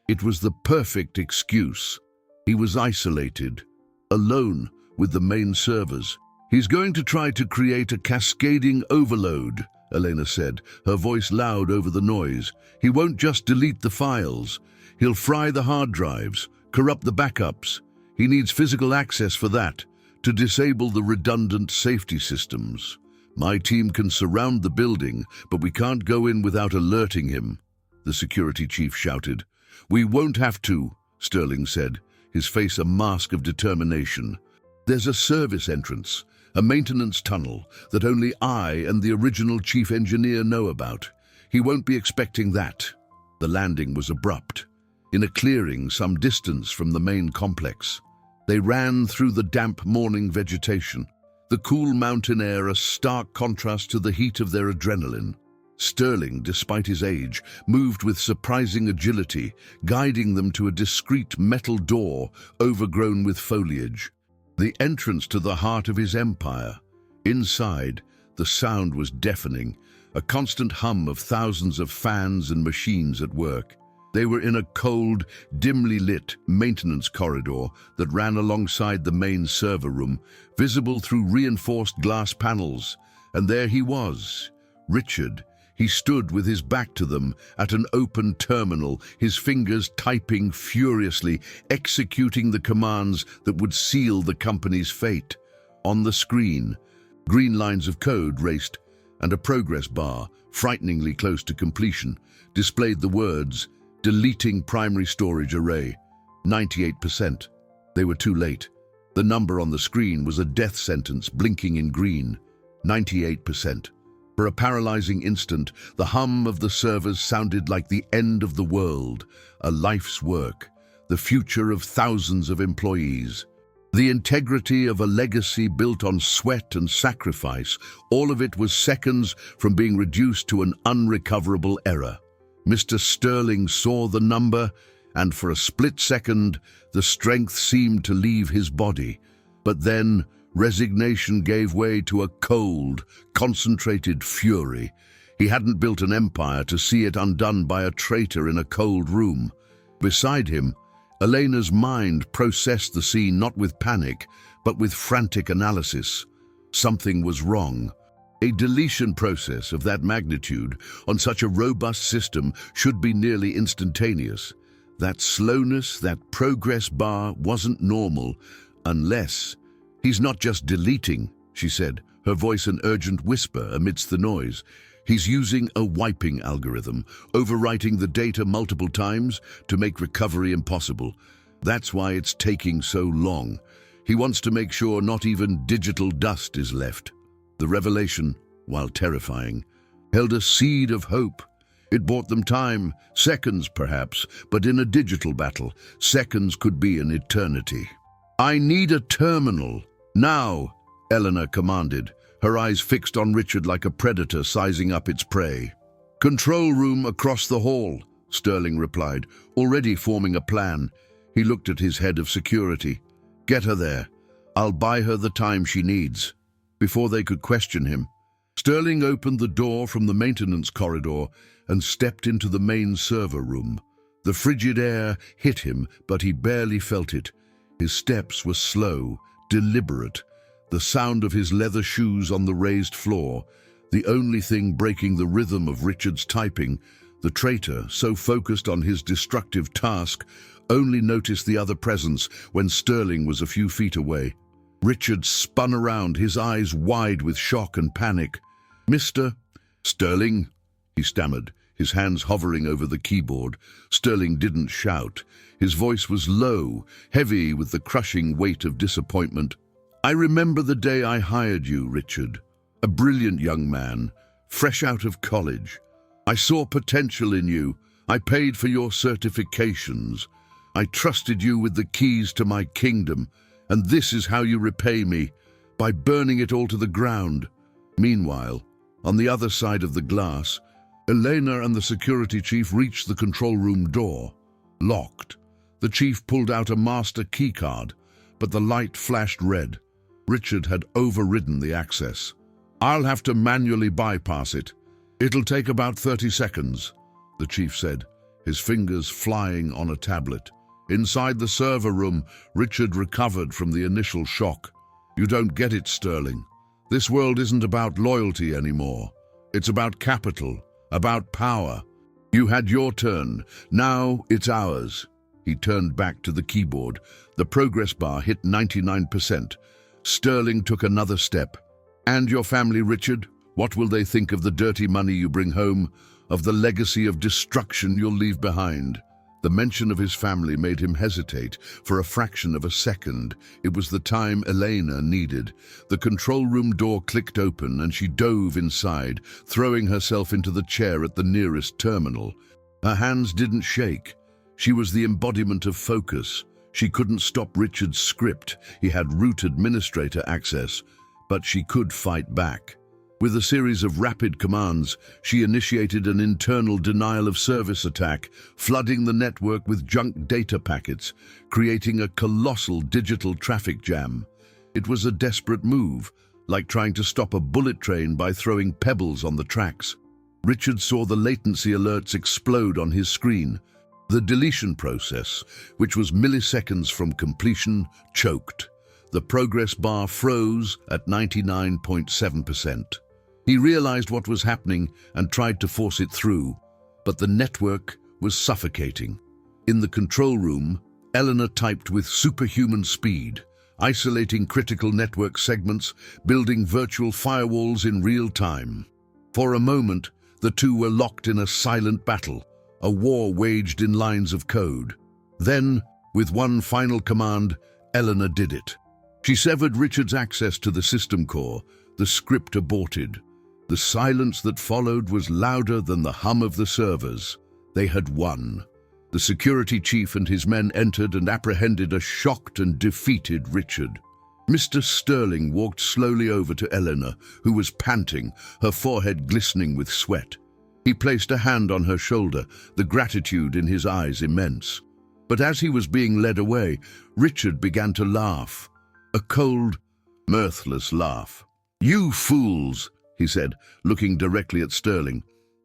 It was the perfect excuse. He was isolated, alone with the main servers. "He's going to try to create a cascading overload," Elena said, her voice loud over the noise. "He won't just delete the files. He'll fry the hard drives, corrupt the backups. He needs physical access for that, to disable the redundant safety systems. My team can surround the building, but we can't go in without alerting him," the security chief shouted. "We won't have to," Sterling said, his face a mask of determination. "There's a service entrance, a maintenance tunnel that only I and the original chief engineer know about. He won't be expecting that." The landing was abrupt, in a clearing some distance from the main complex. They ran through the damp morning vegetation, the cool mountain air a stark contrast to the heat of their adrenaline. Sterling, despite his age, moved with surprising agility, guiding them to a discreet metal door overgrown with foliage. The entrance to the heart of his empire. Inside, the sound was deafening, a constant hum of thousands of fans and machines at work. They were in a cold, dimly lit maintenance corridor that ran alongside the main server room, visible through reinforced glass panels. And there he was, Richard. He stood with his back to them at an open terminal, his fingers typing furiously, executing the commands that would seal the company's fate. On the screen, green lines of code raced, and a progress bar, frighteningly close to completion, displayed the words, "Deleting primary storage array, 98%. They were too late. The number on the screen was a death sentence blinking in green, 98%. For a paralyzing instant, the hum of the servers sounded like the end of the world, a life's work, the future of thousands of employees. The integrity of a legacy built on sweat and sacrifice, all of it was seconds from being reduced to an unrecoverable error. Mr. Sterling saw the number, and for a split second, the strength seemed to leave his body. But then, resignation gave way to a cold, concentrated fury. He hadn't built an empire to see it undone by a traitor in a cold room. Beside him, Elena's mind processed the scene not with panic, but with frantic analysis. Something was wrong. A deletion process of that magnitude on such a robust system should be nearly instantaneous. That slowness, that progress bar wasn't normal, unless... "He's not just deleting," she said, her voice an urgent whisper amidst the noise. "He's using a wiping algorithm, overwriting the data multiple times to make recovery impossible. That's why it's taking so long. He wants to make sure not even digital dust is left." The revelation, while terrifying, held a seed of hope. It bought them time, seconds perhaps, but in a digital battle, seconds could be an eternity. "I need a terminal. Now," Elena commanded, her eyes fixed on Richard like a predator sizing up its prey. "Control room across the hall," Sterling replied, already forming a plan. He looked at his head of security. "Get her there. I'll buy her the time she needs." Before they could question him, Sterling opened the door from the maintenance corridor and stepped into the main server room. The frigid air hit him, but he barely felt it. His steps were slow, deliberate, the sound of his leather shoes on the raised floor, the only thing breaking the rhythm of Richard's typing. The traitor, so focused on his destructive task, only noticed the other presence when Sterling was a few feet away. Richard spun around, his eyes wide with shock and panic. "Mr. Sterling," he stammered, his hands hovering over the keyboard. Sterling didn't shout. His voice was low, heavy with the crushing weight of disappointment. "I remember the day I hired you, Richard. A brilliant young man, fresh out of college. I saw potential in you. I paid for your certifications. I trusted you with the keys to my kingdom. And this is how you repay me, by burning it all to the ground." Meanwhile, on the other side of the glass, Elena and the security chief reached the control room door. Locked. The chief pulled out a master keycard, but the light flashed red. Richard had overridden the access. "I'll have to manually bypass it. It'll take about 30 seconds, the chief said, his fingers flying on a tablet. Inside the server room, Richard recovered from the initial shock. "You don't get it, Sterling. This world isn't about loyalty anymore. It's about capital, about power. You had your turn. Now it's ours." He turned back to the keyboard. The progress bar hit 99%. Sterling took another step. "And your family, Richard? What will they think of the dirty money you bring home, of the legacy of destruction you'll leave behind?" The mention of his family made him hesitate for a fraction of a second. It was the time Elena needed. The control room door clicked open and she dove inside, throwing herself into the chair at the nearest terminal. Her hands didn't shake. She was the embodiment of focus. She couldn't stop Richard's script. He had root administrator access, but she could fight back. With a series of rapid commands, she initiated an internal denial-of-service attack, flooding the network with junk data packets, creating a colossal digital traffic jam. It was a desperate move, like trying to stop a bullet train by throwing pebbles on the tracks. Richard saw the latency alerts explode on his screen. The deletion process, which was milliseconds from completion, choked. The progress bar froze at 99.7%. He realized what was happening and tried to force it through, but the network was suffocating. In the control room, Eleanor typed with superhuman speed, isolating critical network segments, building virtual firewalls in real time. For a moment, the two were locked in a silent battle, a war waged in lines of code. Then, with one final command, Eleanor did it. She severed Richard's access to the system core. The script aborted. The silence that followed was louder than the hum of the servers. They had won. The security chief and his men entered and apprehended a shocked and defeated Richard. Mr. Sterling walked slowly over to Eleanor, who was panting, her forehead glistening with sweat. He placed a hand on her shoulder, the gratitude in his eyes immense. But as he was being led away, Richard began to laugh. A cold, mirthless laugh. "You fools," he said, looking directly at Sterling.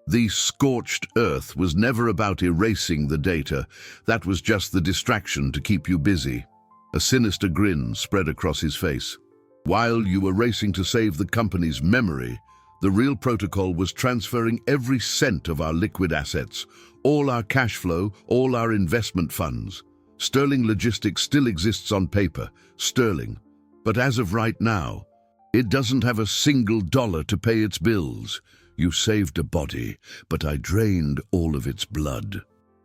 "The scorched earth was never about erasing the data. That was just the distraction to keep you busy." A sinister grin spread across his face. "While you were racing to save the company's memory, the real protocol was transferring every cent of our liquid assets, all our cash flow, all our investment funds. Sterling Logistics still exists on paper, Sterling. But as of right now, it doesn't have a single dollar to pay its bills. You saved a body, but I drained all of its blood."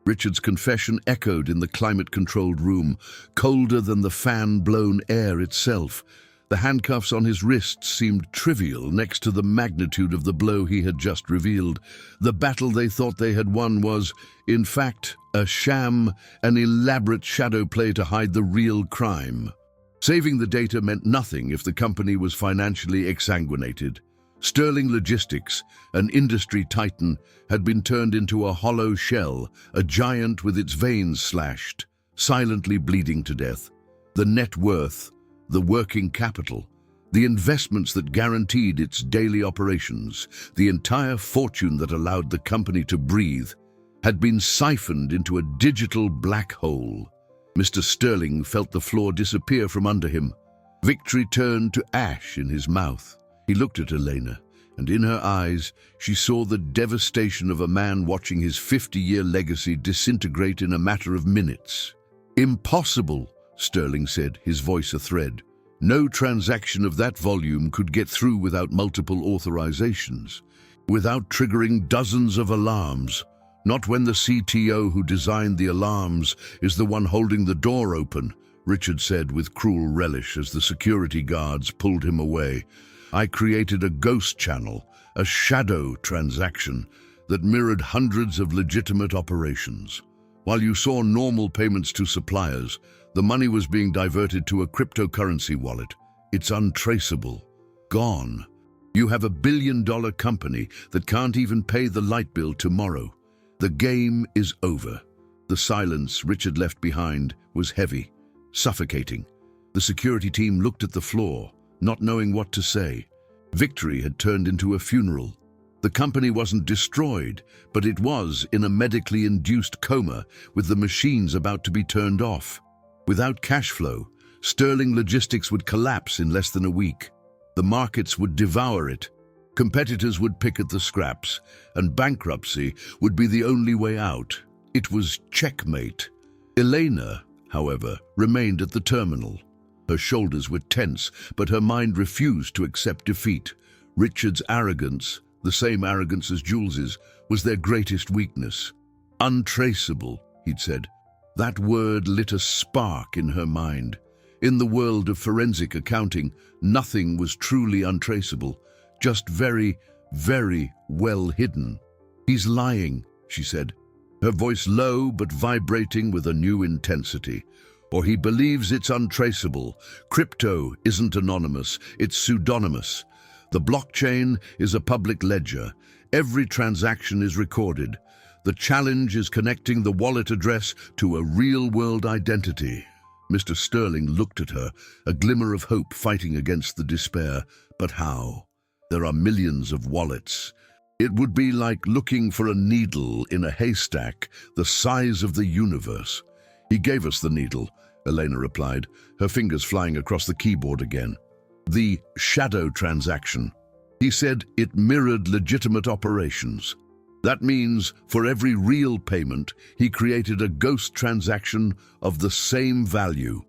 Richard's confession echoed in the climate-controlled room, colder than the fan-blown air itself. The handcuffs on his wrists seemed trivial next to the magnitude of the blow he had just revealed. The battle they thought they had won was, in fact, a sham, an elaborate shadow play to hide the real crime. Saving the data meant nothing if the company was financially exsanguinated. Sterling Logistics, an industry titan, had been turned into a hollow shell, a giant with its veins slashed, silently bleeding to death. The net worth, the working capital, the investments that guaranteed its daily operations, the entire fortune that allowed the company to breathe, had been siphoned into a digital black hole. Mr. Sterling felt the floor disappear from under him. Victory turned to ash in his mouth. He looked at Elena, and in her eyes she saw the devastation of a man watching his 50-year legacy disintegrate in a matter of minutes. "Impossible," Sterling said, his voice a thread. "No transaction of that volume could get through without multiple authorizations, without triggering dozens of alarms. Not when the CTO who designed the alarms is the one holding the door open," Richard said with cruel relish as the security guards pulled him away. "I created a ghost channel, a shadow transaction that mirrored hundreds of legitimate operations. While you saw normal payments to suppliers, the money was being diverted to a cryptocurrency wallet. It's untraceable. Gone. You have $1 billion company that can't even pay the light bill tomorrow. The game is over." The silence Richard left behind was heavy, suffocating. The security team looked at the floor, not knowing what to say. Victory had turned into a funeral. The company wasn't destroyed, but it was in a medically induced coma with the machines about to be turned off. Without cash flow, Sterling Logistics would collapse in less than a week. The markets would devour it. Competitors would pick at the scraps, and bankruptcy would be the only way out. It was checkmate. Elena, however, remained at the terminal. Her shoulders were tense, but her mind refused to accept defeat. Richard's arrogance, the same arrogance as Jules's, was their greatest weakness. "Untraceable," he'd said. That word lit a spark in her mind. In the world of forensic accounting, nothing was truly untraceable, just very, very well hidden. "He's lying," she said, her voice low but vibrating with a new intensity. "Or he believes it's untraceable. Crypto isn't anonymous, it's pseudonymous. The blockchain is a public ledger. Every transaction is recorded. The challenge is connecting the wallet address to a real-world identity." Mr. Sterling looked at her, a glimmer of hope fighting against the despair. But how? There are millions of wallets. It would be like looking for a needle in a haystack the size of the universe. "He gave us the needle," Elena replied, her fingers flying across the keyboard again. "The shadow transaction. He said it mirrored legitimate operations. That means for every real payment, he created a ghost transaction of the same value.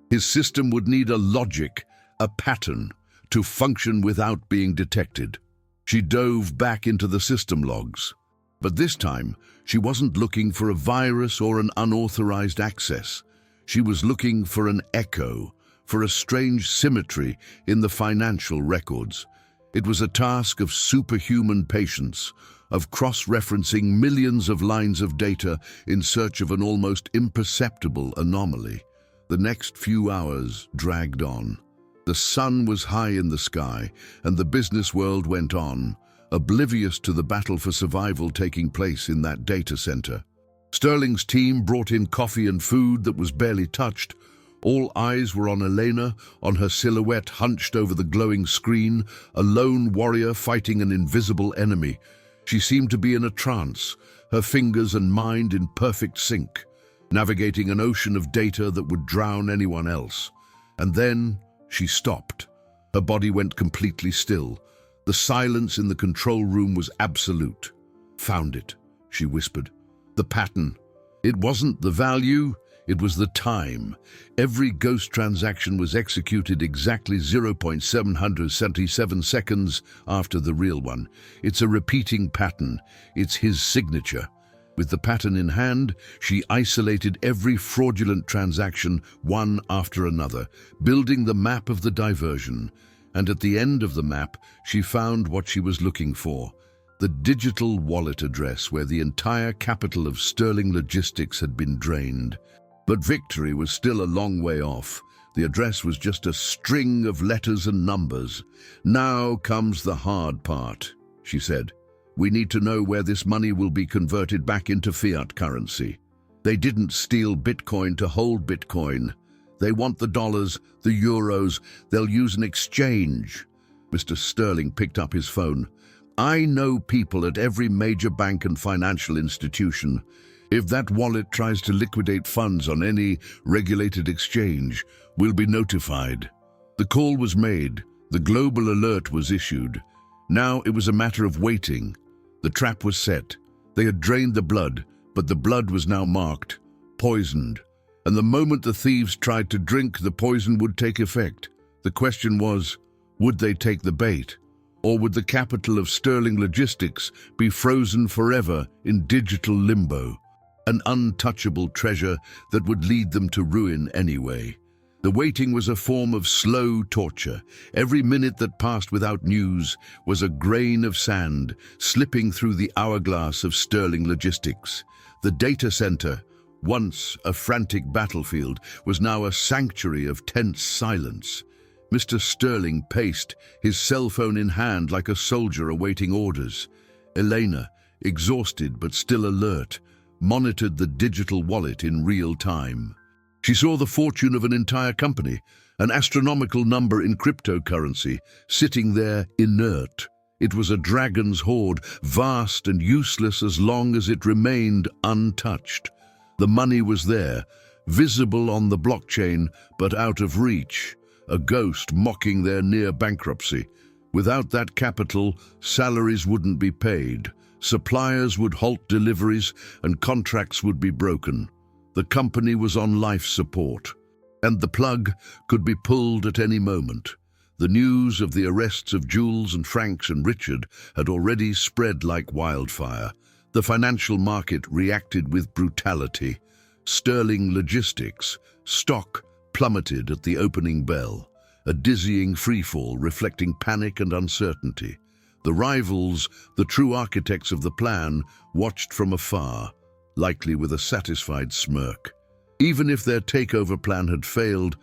His system would need a logic, a pattern, to function without being detected." She dove back into the system logs. But this time, she wasn't looking for a virus or an unauthorized access. She was looking for an echo, for a strange symmetry in the financial records. It was a task of superhuman patience, of cross-referencing millions of lines of data in search of an almost imperceptible anomaly. The next few hours dragged on. The sun was high in the sky, and the business world went on, oblivious to the battle for survival taking place in that data center. Sterling's team brought in coffee and food that was barely touched. All eyes were on Elena, on her silhouette hunched over the glowing screen, a lone warrior fighting an invisible enemy. She seemed to be in a trance, her fingers and mind in perfect sync, navigating an ocean of data that would drown anyone else. And then she stopped. Her body went completely still. The silence in the control room was absolute. "Found it," she whispered. "The pattern. It wasn't the value, it was the time. Every ghost transaction was executed exactly 0.777 seconds after the real one. It's a repeating pattern. It's his signature." With the pattern in hand, she isolated every fraudulent transaction one after another, building the map of the diversion. And at the end of the map, she found what she was looking for: the digital wallet address where the entire capital of Sterling Logistics had been drained. But victory was still a long way off. The address was just a string of letters and numbers. "Now comes the hard part," she said. "We need to know where this money will be converted back into fiat currency. They didn't steal Bitcoin to hold Bitcoin. They want the dollars, the euros. They'll use an exchange." Mr. Sterling picked up his phone. "I know people at every major bank and financial institution. If that wallet tries to liquidate funds on any regulated exchange, we'll be notified." The call was made. The global alert was issued. Now it was a matter of waiting. The trap was set. They had drained the blood, but the blood was now marked, poisoned. And the moment the thieves tried to drink, the poison would take effect. The question was, would they take the bait? Or would the capital of Sterling Logistics be frozen forever in digital limbo? An untouchable treasure that would lead them to ruin anyway. The waiting was a form of slow torture. Every minute that passed without news was a grain of sand slipping through the hourglass of Sterling Logistics. The data center, once a frantic battlefield, was now a sanctuary of tense silence. Mr. Sterling paced, his cell phone in hand like a soldier awaiting orders. Elena, exhausted but still alert, monitored the digital wallet in real time. She saw the fortune of an entire company, an astronomical number in cryptocurrency, sitting there inert. It was a dragon's hoard, vast and useless as long as it remained untouched. The money was there, visible on the blockchain, but out of reach, a ghost mocking their near bankruptcy. Without that capital, salaries wouldn't be paid, suppliers would halt deliveries, and contracts would be broken. The company was on life support, and the plug could be pulled at any moment. The news of the arrests of Jules and Franks and Richard had already spread like wildfire. The financial market reacted with brutality. Sterling Logistics stock plummeted at the opening bell, a dizzying freefall reflecting panic and uncertainty. The rivals, the true architects of the plan, watched from afar, likely with a satisfied smirk. Even if their takeover plan had failed,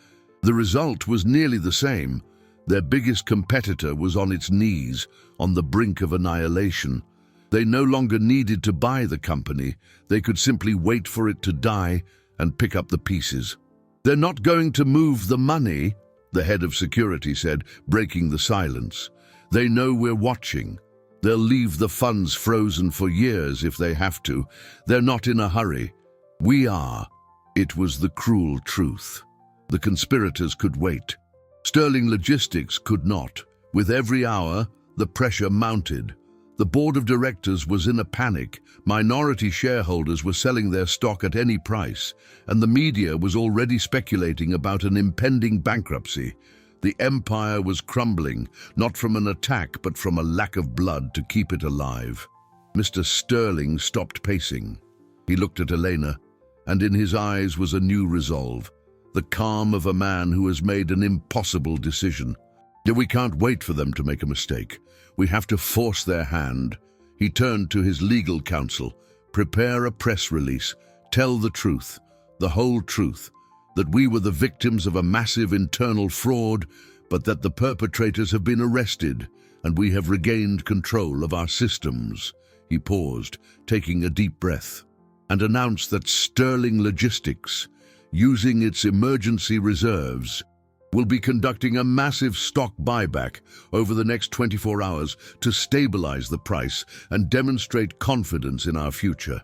the result was nearly the same. Their biggest competitor was on its knees, on the brink of annihilation. They no longer needed to buy the company. They could simply wait for it to die and pick up the pieces. "They're not going to move the money," the head of security said, breaking the silence. "They know we're watching. They'll leave the funds frozen for years if they have to. They're not in a hurry. We are." It was the cruel truth. The conspirators could wait. Sterling Logistics could not. With every hour, the pressure mounted. The board of directors was in a panic. Minority shareholders were selling their stock at any price, and the media was already speculating about an impending bankruptcy. The empire was crumbling, not from an attack, but from a lack of blood to keep it alive. Mr. Sterling stopped pacing. He looked at Elena, and in his eyes was a new resolve, the calm of a man who has made an impossible decision. "We can't wait for them to make a mistake. We have to force their hand." He turned to his legal counsel. "Prepare a press release. Tell the truth, the whole truth, that we were the victims of a massive internal fraud, but that the perpetrators have been arrested, and we have regained control of our systems." He paused, taking a deep breath. and announced that Sterling Logistics, using its emergency reserves, will be conducting a massive stock buyback over the next 24 hours to stabilize the price and demonstrate confidence in our future.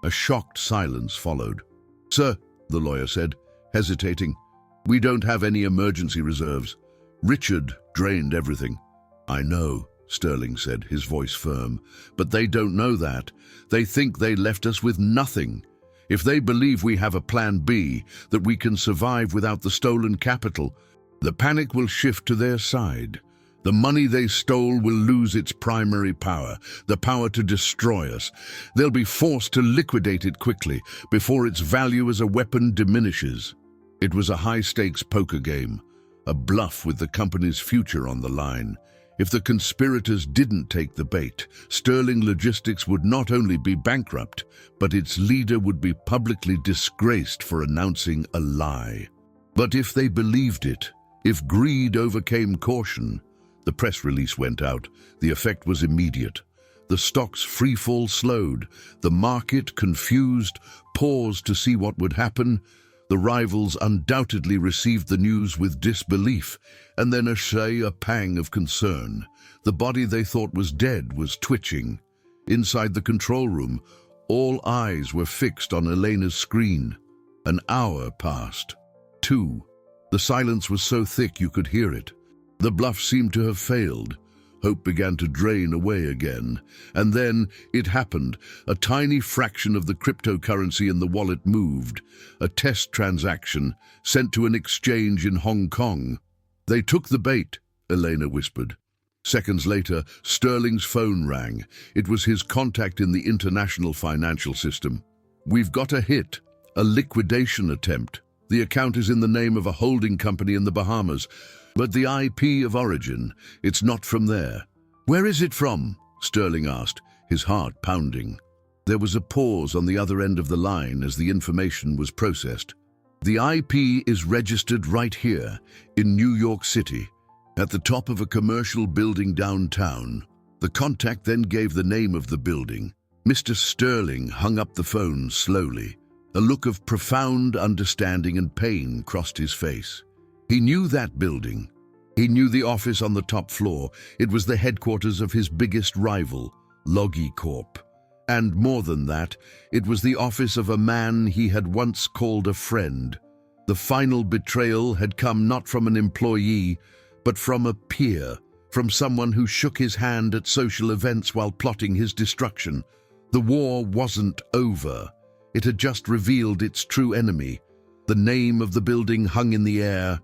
A shocked silence followed. "Sir," the lawyer said, hesitating, "we don't have any emergency reserves. Richard drained everything." "I know," Sterling said, his voice firm, "but they don't know that. They think they left us with nothing. If they believe we have a plan B, that we can survive without the stolen capital, the panic will shift to their side. The money they stole will lose its primary power, the power to destroy us. They'll be forced to liquidate it quickly before its value as a weapon diminishes." It was a high-stakes poker game, a bluff with the company's future on the line. If the conspirators didn't take the bait, Sterling Logistics would not only be bankrupt, but its leader would be publicly disgraced for announcing a lie. But if they believed it, if greed overcame caution, the press release went out. The effect was immediate. The stock's freefall slowed. The market, confused, paused to see what would happen. The rivals undoubtedly received the news with disbelief, and then a pang of concern. The body they thought was dead was twitching. Inside the control room, all eyes were fixed on Elena's screen. An hour passed. 2. The silence was so thick you could hear it. The bluff seemed to have failed. Hope began to drain away again. And then it happened. A tiny fraction of the cryptocurrency in the wallet moved. A test transaction sent to an exchange in Hong Kong. "They took the bait," Elena whispered. Seconds later, Sterling's phone rang. It was his contact in the international financial system. "We've got a hit, a liquidation attempt. The account is in the name of a holding company in the Bahamas. But the IP of origin, it's not from there." "Where is it from?" Sterling asked, his heart pounding. There was a pause on the other end of the line as the information was processed. "The IP is registered right here, in New York City, at the top of a commercial building downtown." The contact then gave the name of the building. Mr. Sterling hung up the phone slowly. A look of profound understanding and pain crossed his face. He knew that building. He knew the office on the top floor. It was the headquarters of his biggest rival, LogiCorp. And more than that, it was the office of a man he had once called a friend. The final betrayal had come not from an employee, but from a peer, from someone who shook his hand at social events while plotting his destruction. The war wasn't over. It had just revealed its true enemy. The name of the building hung in the air,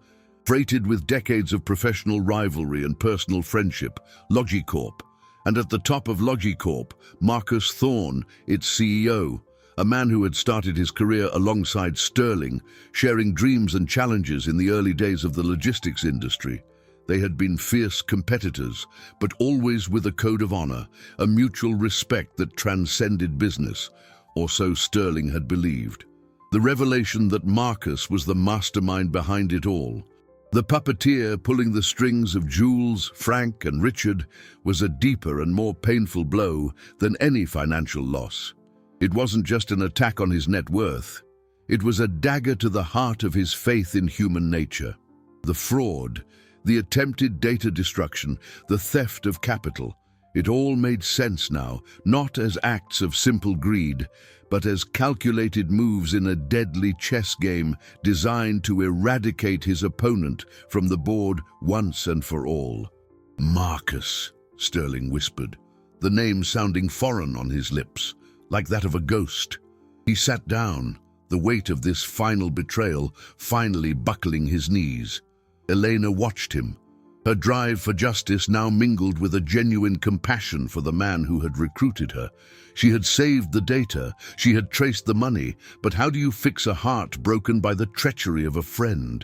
freighted with decades of professional rivalry and personal friendship, LogiCorp. And at the top of LogiCorp, Marcus Thorne, its CEO, a man who had started his career alongside Sterling, sharing dreams and challenges in the early days of the logistics industry. They had been fierce competitors, but always with a code of honor, a mutual respect that transcended business, or so Sterling had believed. The revelation that Marcus was the mastermind behind it all, the puppeteer pulling the strings of Jules, Frank, and Richard, was a deeper and more painful blow than any financial loss. It wasn't just an attack on his net worth. It was a dagger to the heart of his faith in human nature. The fraud, the attempted data destruction, the theft of capital, it all made sense now, not as acts of simple greed, but as calculated moves in a deadly chess game designed to eradicate his opponent from the board once and for all. "Marcus," Sterling whispered, the name sounding foreign on his lips, like that of a ghost. He sat down, the weight of this final betrayal finally buckling his knees. Elena watched him, her drive for justice now mingled with a genuine compassion for the man who had recruited her. She had saved the data, she had traced the money, but how do you fix a heart broken by the treachery of a friend?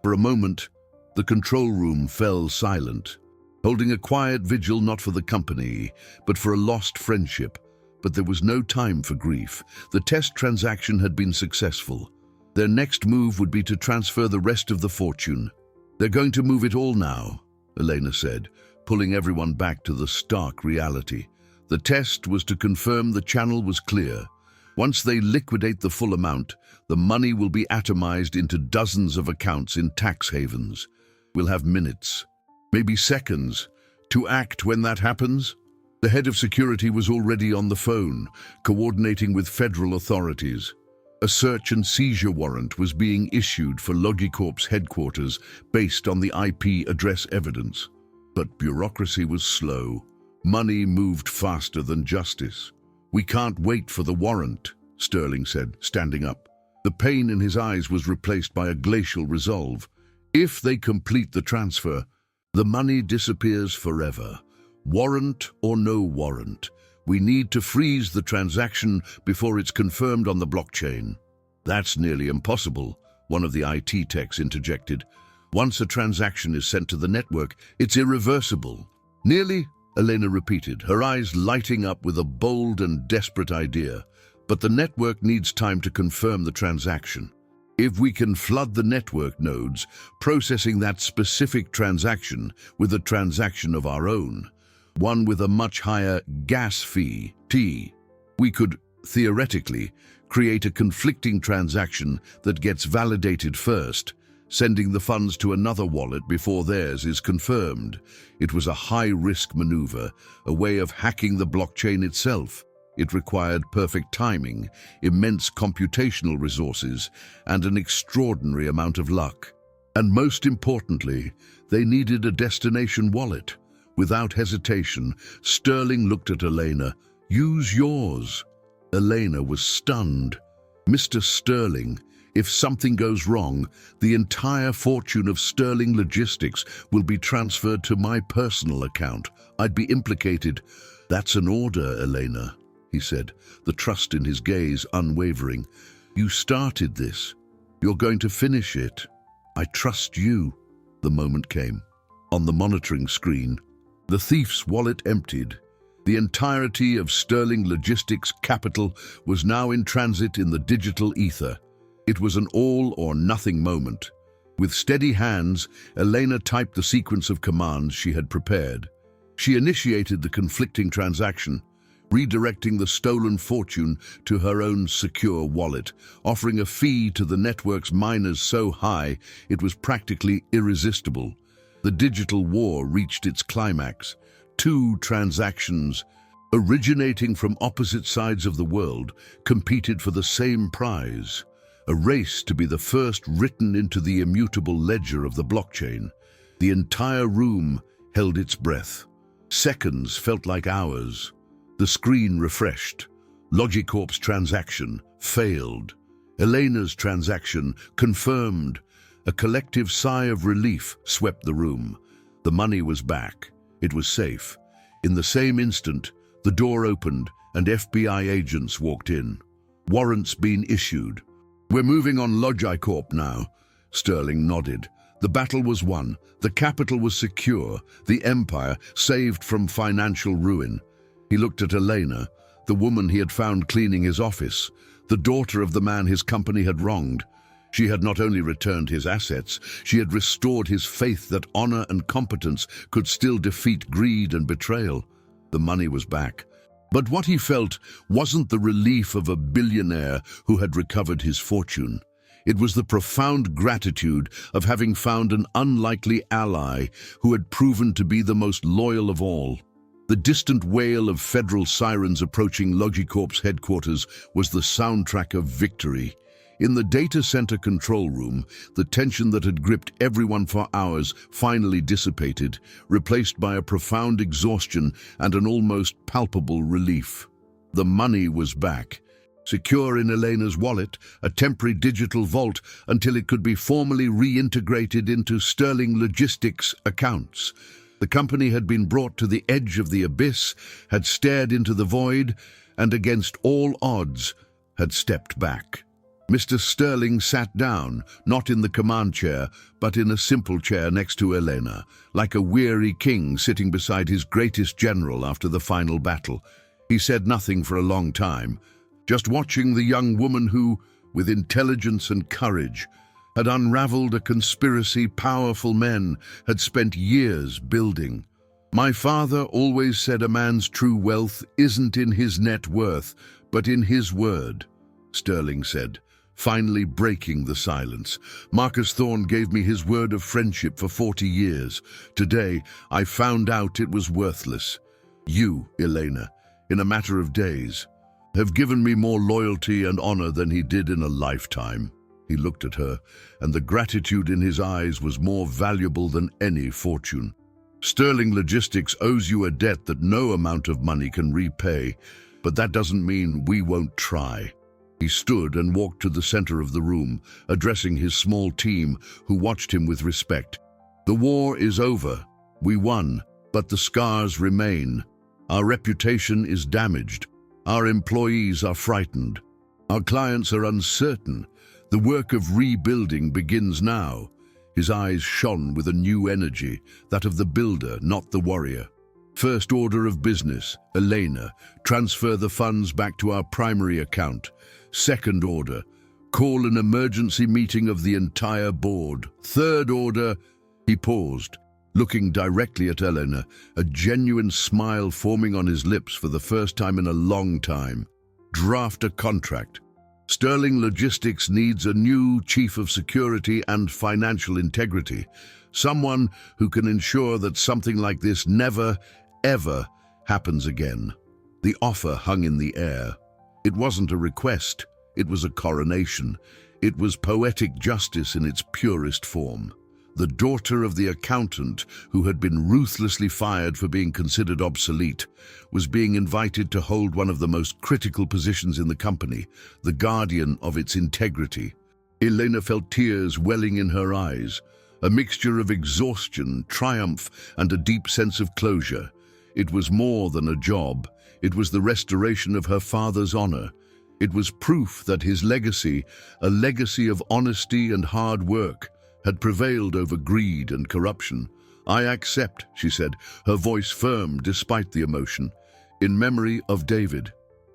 For a moment, the control room fell silent, holding a quiet vigil not for the company, but for a lost friendship. But there was no time for grief. The test transaction had been successful. Their next move would be to transfer the rest of the fortune. "They're going to move it all now," Elena said, pulling everyone back to the stark reality. The test was to confirm the channel was clear. Once they liquidate the full amount, the money will be atomized into dozens of accounts in tax havens. We'll have minutes, maybe seconds, to act when that happens. The head of security was already on the phone, coordinating with federal authorities. A search and seizure warrant was being issued for Logicorp's headquarters based on the IP address evidence. But bureaucracy was slow. Money moved faster than justice. "We can't wait for the warrant," Sterling said, standing up. The pain in his eyes was replaced by a glacial resolve. If they complete the transfer, the money disappears forever. Warrant or no warrant, we need to freeze the transaction before it's confirmed on the blockchain. "That's nearly impossible," one of the IT techs interjected. "Once a transaction is sent to the network, it's irreversible." "Nearly?" Elena repeated, her eyes lighting up with a bold and desperate idea. "But the network needs time to confirm the transaction. If we can flood the network nodes, processing that specific transaction with a transaction of our own, one with a much higher gas fee, we could, theoretically, create a conflicting transaction that gets validated first, sending the funds to another wallet before theirs is confirmed." It was a high-risk maneuver, a way of hacking the blockchain itself. It required perfect timing, immense computational resources, and an extraordinary amount of luck. And most importantly, they needed a destination wallet. Without hesitation, Sterling looked at Elena. "Use yours." Elena was stunned. "Mr. Sterling, if something goes wrong, the entire fortune of Sterling Logistics will be transferred to my personal account. I'd be implicated." "That's an order, Elena," he said, the trust in his gaze unwavering. "You started this. You're going to finish it. I trust you." The moment came. On the monitoring screen, the thief's wallet emptied. The entirety of Sterling Logistics' capital was now in transit in the digital ether. It was an all-or-nothing moment. With steady hands, Elena typed the sequence of commands she had prepared. She initiated the conflicting transaction, redirecting the stolen fortune to her own secure wallet, offering a fee to the network's miners so high it was practically irresistible. The digital war reached its climax. 2 transactions, originating from opposite sides of the world, competed for the same prize. A race to be the first written into the immutable ledger of the blockchain. The entire room held its breath. Seconds felt like hours. The screen refreshed. Logicorp's transaction failed. Elena's transaction confirmed. A collective sigh of relief swept the room. The money was back. It was safe. In the same instant, the door opened and FBI agents walked in. "Warrants been issued. We're moving on Logicorp now." Sterling nodded. The battle was won. The capital was secure. The empire saved from financial ruin. He looked at Elena, the woman he had found cleaning his office, the daughter of the man his company had wronged. She had not only returned his assets, she had restored his faith that honor and competence could still defeat greed and betrayal. The money was back. But what he felt wasn't the relief of a billionaire who had recovered his fortune. It was the profound gratitude of having found an unlikely ally who had proven to be the most loyal of all. The distant wail of federal sirens approaching Logicorp's headquarters was the soundtrack of victory. In the data center control room, the tension that had gripped everyone for hours finally dissipated, replaced by a profound exhaustion and an almost palpable relief. The money was back, secure in Elena's wallet, a temporary digital vault until it could be formally reintegrated into Sterling Logistics accounts. The company had been brought to the edge of the abyss, had stared into the void, and against all odds, had stepped back. Mr. Sterling sat down, not in the command chair, but in a simple chair next to Elena, like a weary king sitting beside his greatest general after the final battle. He said nothing for a long time, just watching the young woman who, with intelligence and courage, had unraveled a conspiracy powerful men had spent years building. My father always said a man's true wealth isn't in his net worth, but in his word, Sterling said, finally breaking the silence. Marcus Thorne gave me his word of friendship for 40 years. Today, I found out it was worthless. You, Elena, in a matter of days, have given me more loyalty and honor than he did in a lifetime. He looked at her, and the gratitude in his eyes was more valuable than any fortune. Sterling Logistics owes you a debt that no amount of money can repay, but that doesn't mean we won't try. He stood and walked to the center of the room, addressing his small team, who watched him with respect. The war is over. We won, but the scars remain. Our reputation is damaged. Our employees are frightened. Our clients are uncertain. The work of rebuilding begins now. His eyes shone with a new energy, that of the builder, not the warrior. First order of business, Elena, transfer the funds back to our primary account. Second order, call an emergency meeting of the entire board. Third order, he paused, looking directly at Elena, a genuine smile forming on his lips for the first time in a long time. Draft a contract. Sterling Logistics needs a new chief of security and financial integrity, someone who can ensure that something like this never, ever happens again. The offer hung in the air. It wasn't a request, it was a coronation. It was poetic justice in its purest form. The daughter of the accountant, who had been ruthlessly fired for being considered obsolete, was being invited to hold one of the most critical positions in the company, the guardian of its integrity. Elena felt tears welling in her eyes, a mixture of exhaustion, triumph, and a deep sense of closure. It was more than a job. It was the restoration of her father's honor. It was proof that his legacy, a legacy of honesty and hard work, had prevailed over greed and corruption. I accept, she said, her voice firm despite the emotion, in memory of David.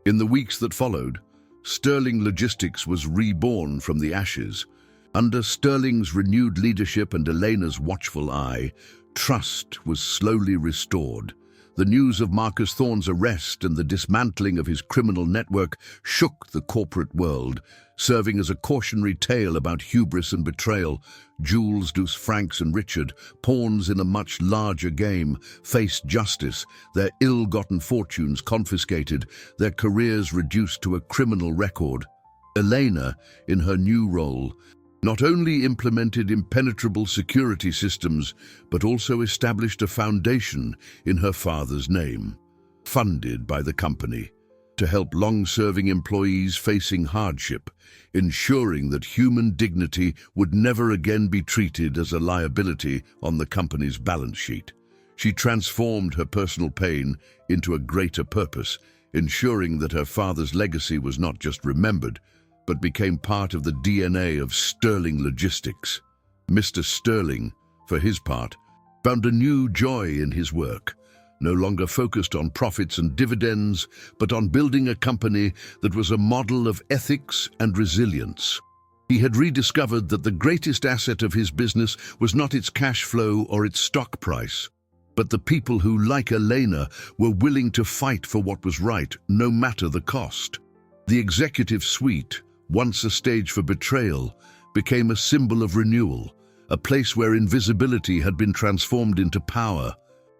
In the weeks that followed, Sterling Logistics was reborn from the ashes. Under Sterling's renewed leadership and Elena's watchful eye, trust was slowly restored. The news of Marcus Thorne's arrest and the dismantling of his criminal network shook the corporate world, serving as a cautionary tale about hubris and betrayal. Jules, Deuce Franks and Richard, pawns in a much larger game, faced justice, their ill-gotten fortunes confiscated, their careers reduced to a criminal record. Elena, in her new role, not only implemented impenetrable security systems, but also established a foundation in her father's name, funded by the company, to help long-serving employees facing hardship, ensuring that human dignity would never again be treated as a liability on the company's balance sheet. She transformed her personal pain into a greater purpose, ensuring that her father's legacy was not just remembered, but became part of the DNA of Sterling Logistics. Mr. Sterling, for his part, found a new joy in his work, no longer focused on profits and dividends, but on building a company that was a model of ethics and resilience. He had rediscovered that the greatest asset of his business was not its cash flow or its stock price, but the people who, like Elena, were willing to fight for what was right, no matter the cost. The executive suite, once a stage for betrayal, became a symbol of renewal, a place where invisibility had been transformed into power,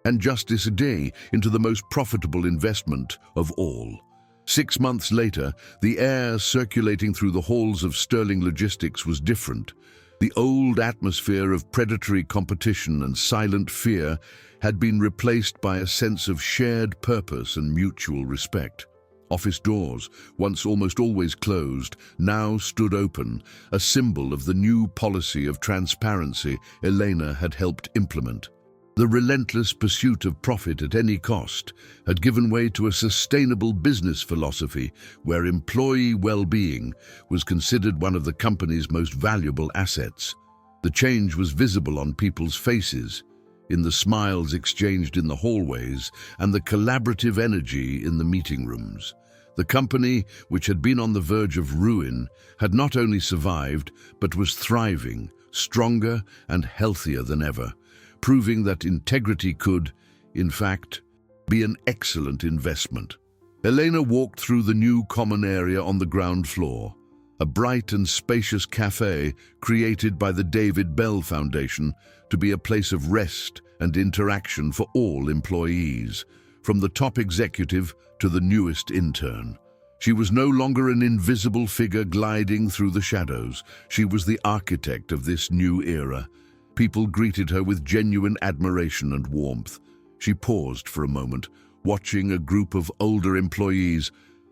and Justice Day into the most profitable investment of all. 6 months later, the air circulating through the halls of Sterling Logistics was different. The old atmosphere of predatory competition and silent fear had been replaced by a sense of shared purpose and mutual respect. Office doors, once almost always closed, now stood open, a symbol of the new policy of transparency Elena had helped implement. The relentless pursuit of profit at any cost had given way to a sustainable business philosophy where employee well-being was considered one of the company's most valuable assets. The change was visible on people's faces, in the smiles exchanged in the hallways and the collaborative energy in the meeting rooms. The company, which had been on the verge of ruin, had not only survived, but was thriving, stronger and healthier than ever, proving that integrity could, in fact, be an excellent investment. Elena walked through the new common area on the ground floor, a bright and spacious cafe created by the David Bell Foundation to be a place of rest and interaction for all employees, from the top executive to the newest intern. She was no longer an invisible figure gliding through the shadows. She was the architect of this new era. People greeted her with genuine admiration and warmth. She paused for a moment, watching a group of older employees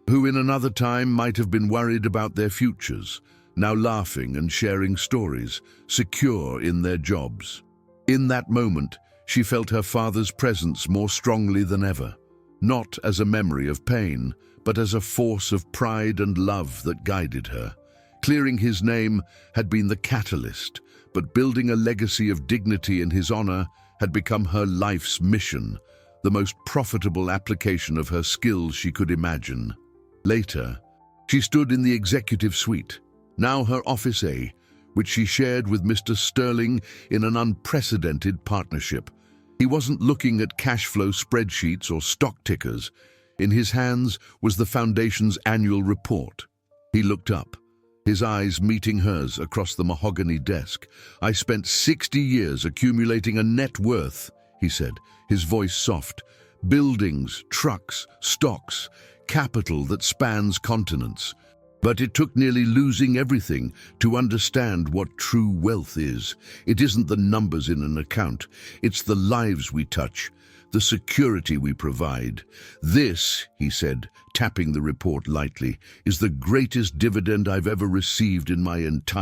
who in another time might have been worried about their futures, now laughing and sharing stories, secure in their jobs. In that moment, she felt her father's presence more strongly than ever, not as a memory of pain, but as a force of pride and love that guided her. Clearing his name had been the catalyst, but building a legacy of dignity in his honor had become her life's mission, the most profitable application of her skills she could imagine. Later, she stood in the executive suite, now her Office A, which she shared with Mr. Sterling in an unprecedented partnership. He wasn't looking at cash flow spreadsheets or stock tickers. In his hands was the Foundation's annual report. He looked up, his eyes meeting hers across the mahogany desk. "I spent 60 years accumulating a net worth," he said, his voice soft. "Buildings, trucks, stocks, capital that spans continents. But it took nearly losing everything to understand what true wealth is. It isn't the numbers in an account. It's the lives we touch, the security we provide. This," he said, tapping the report lightly, "is the greatest dividend I've ever received in my entire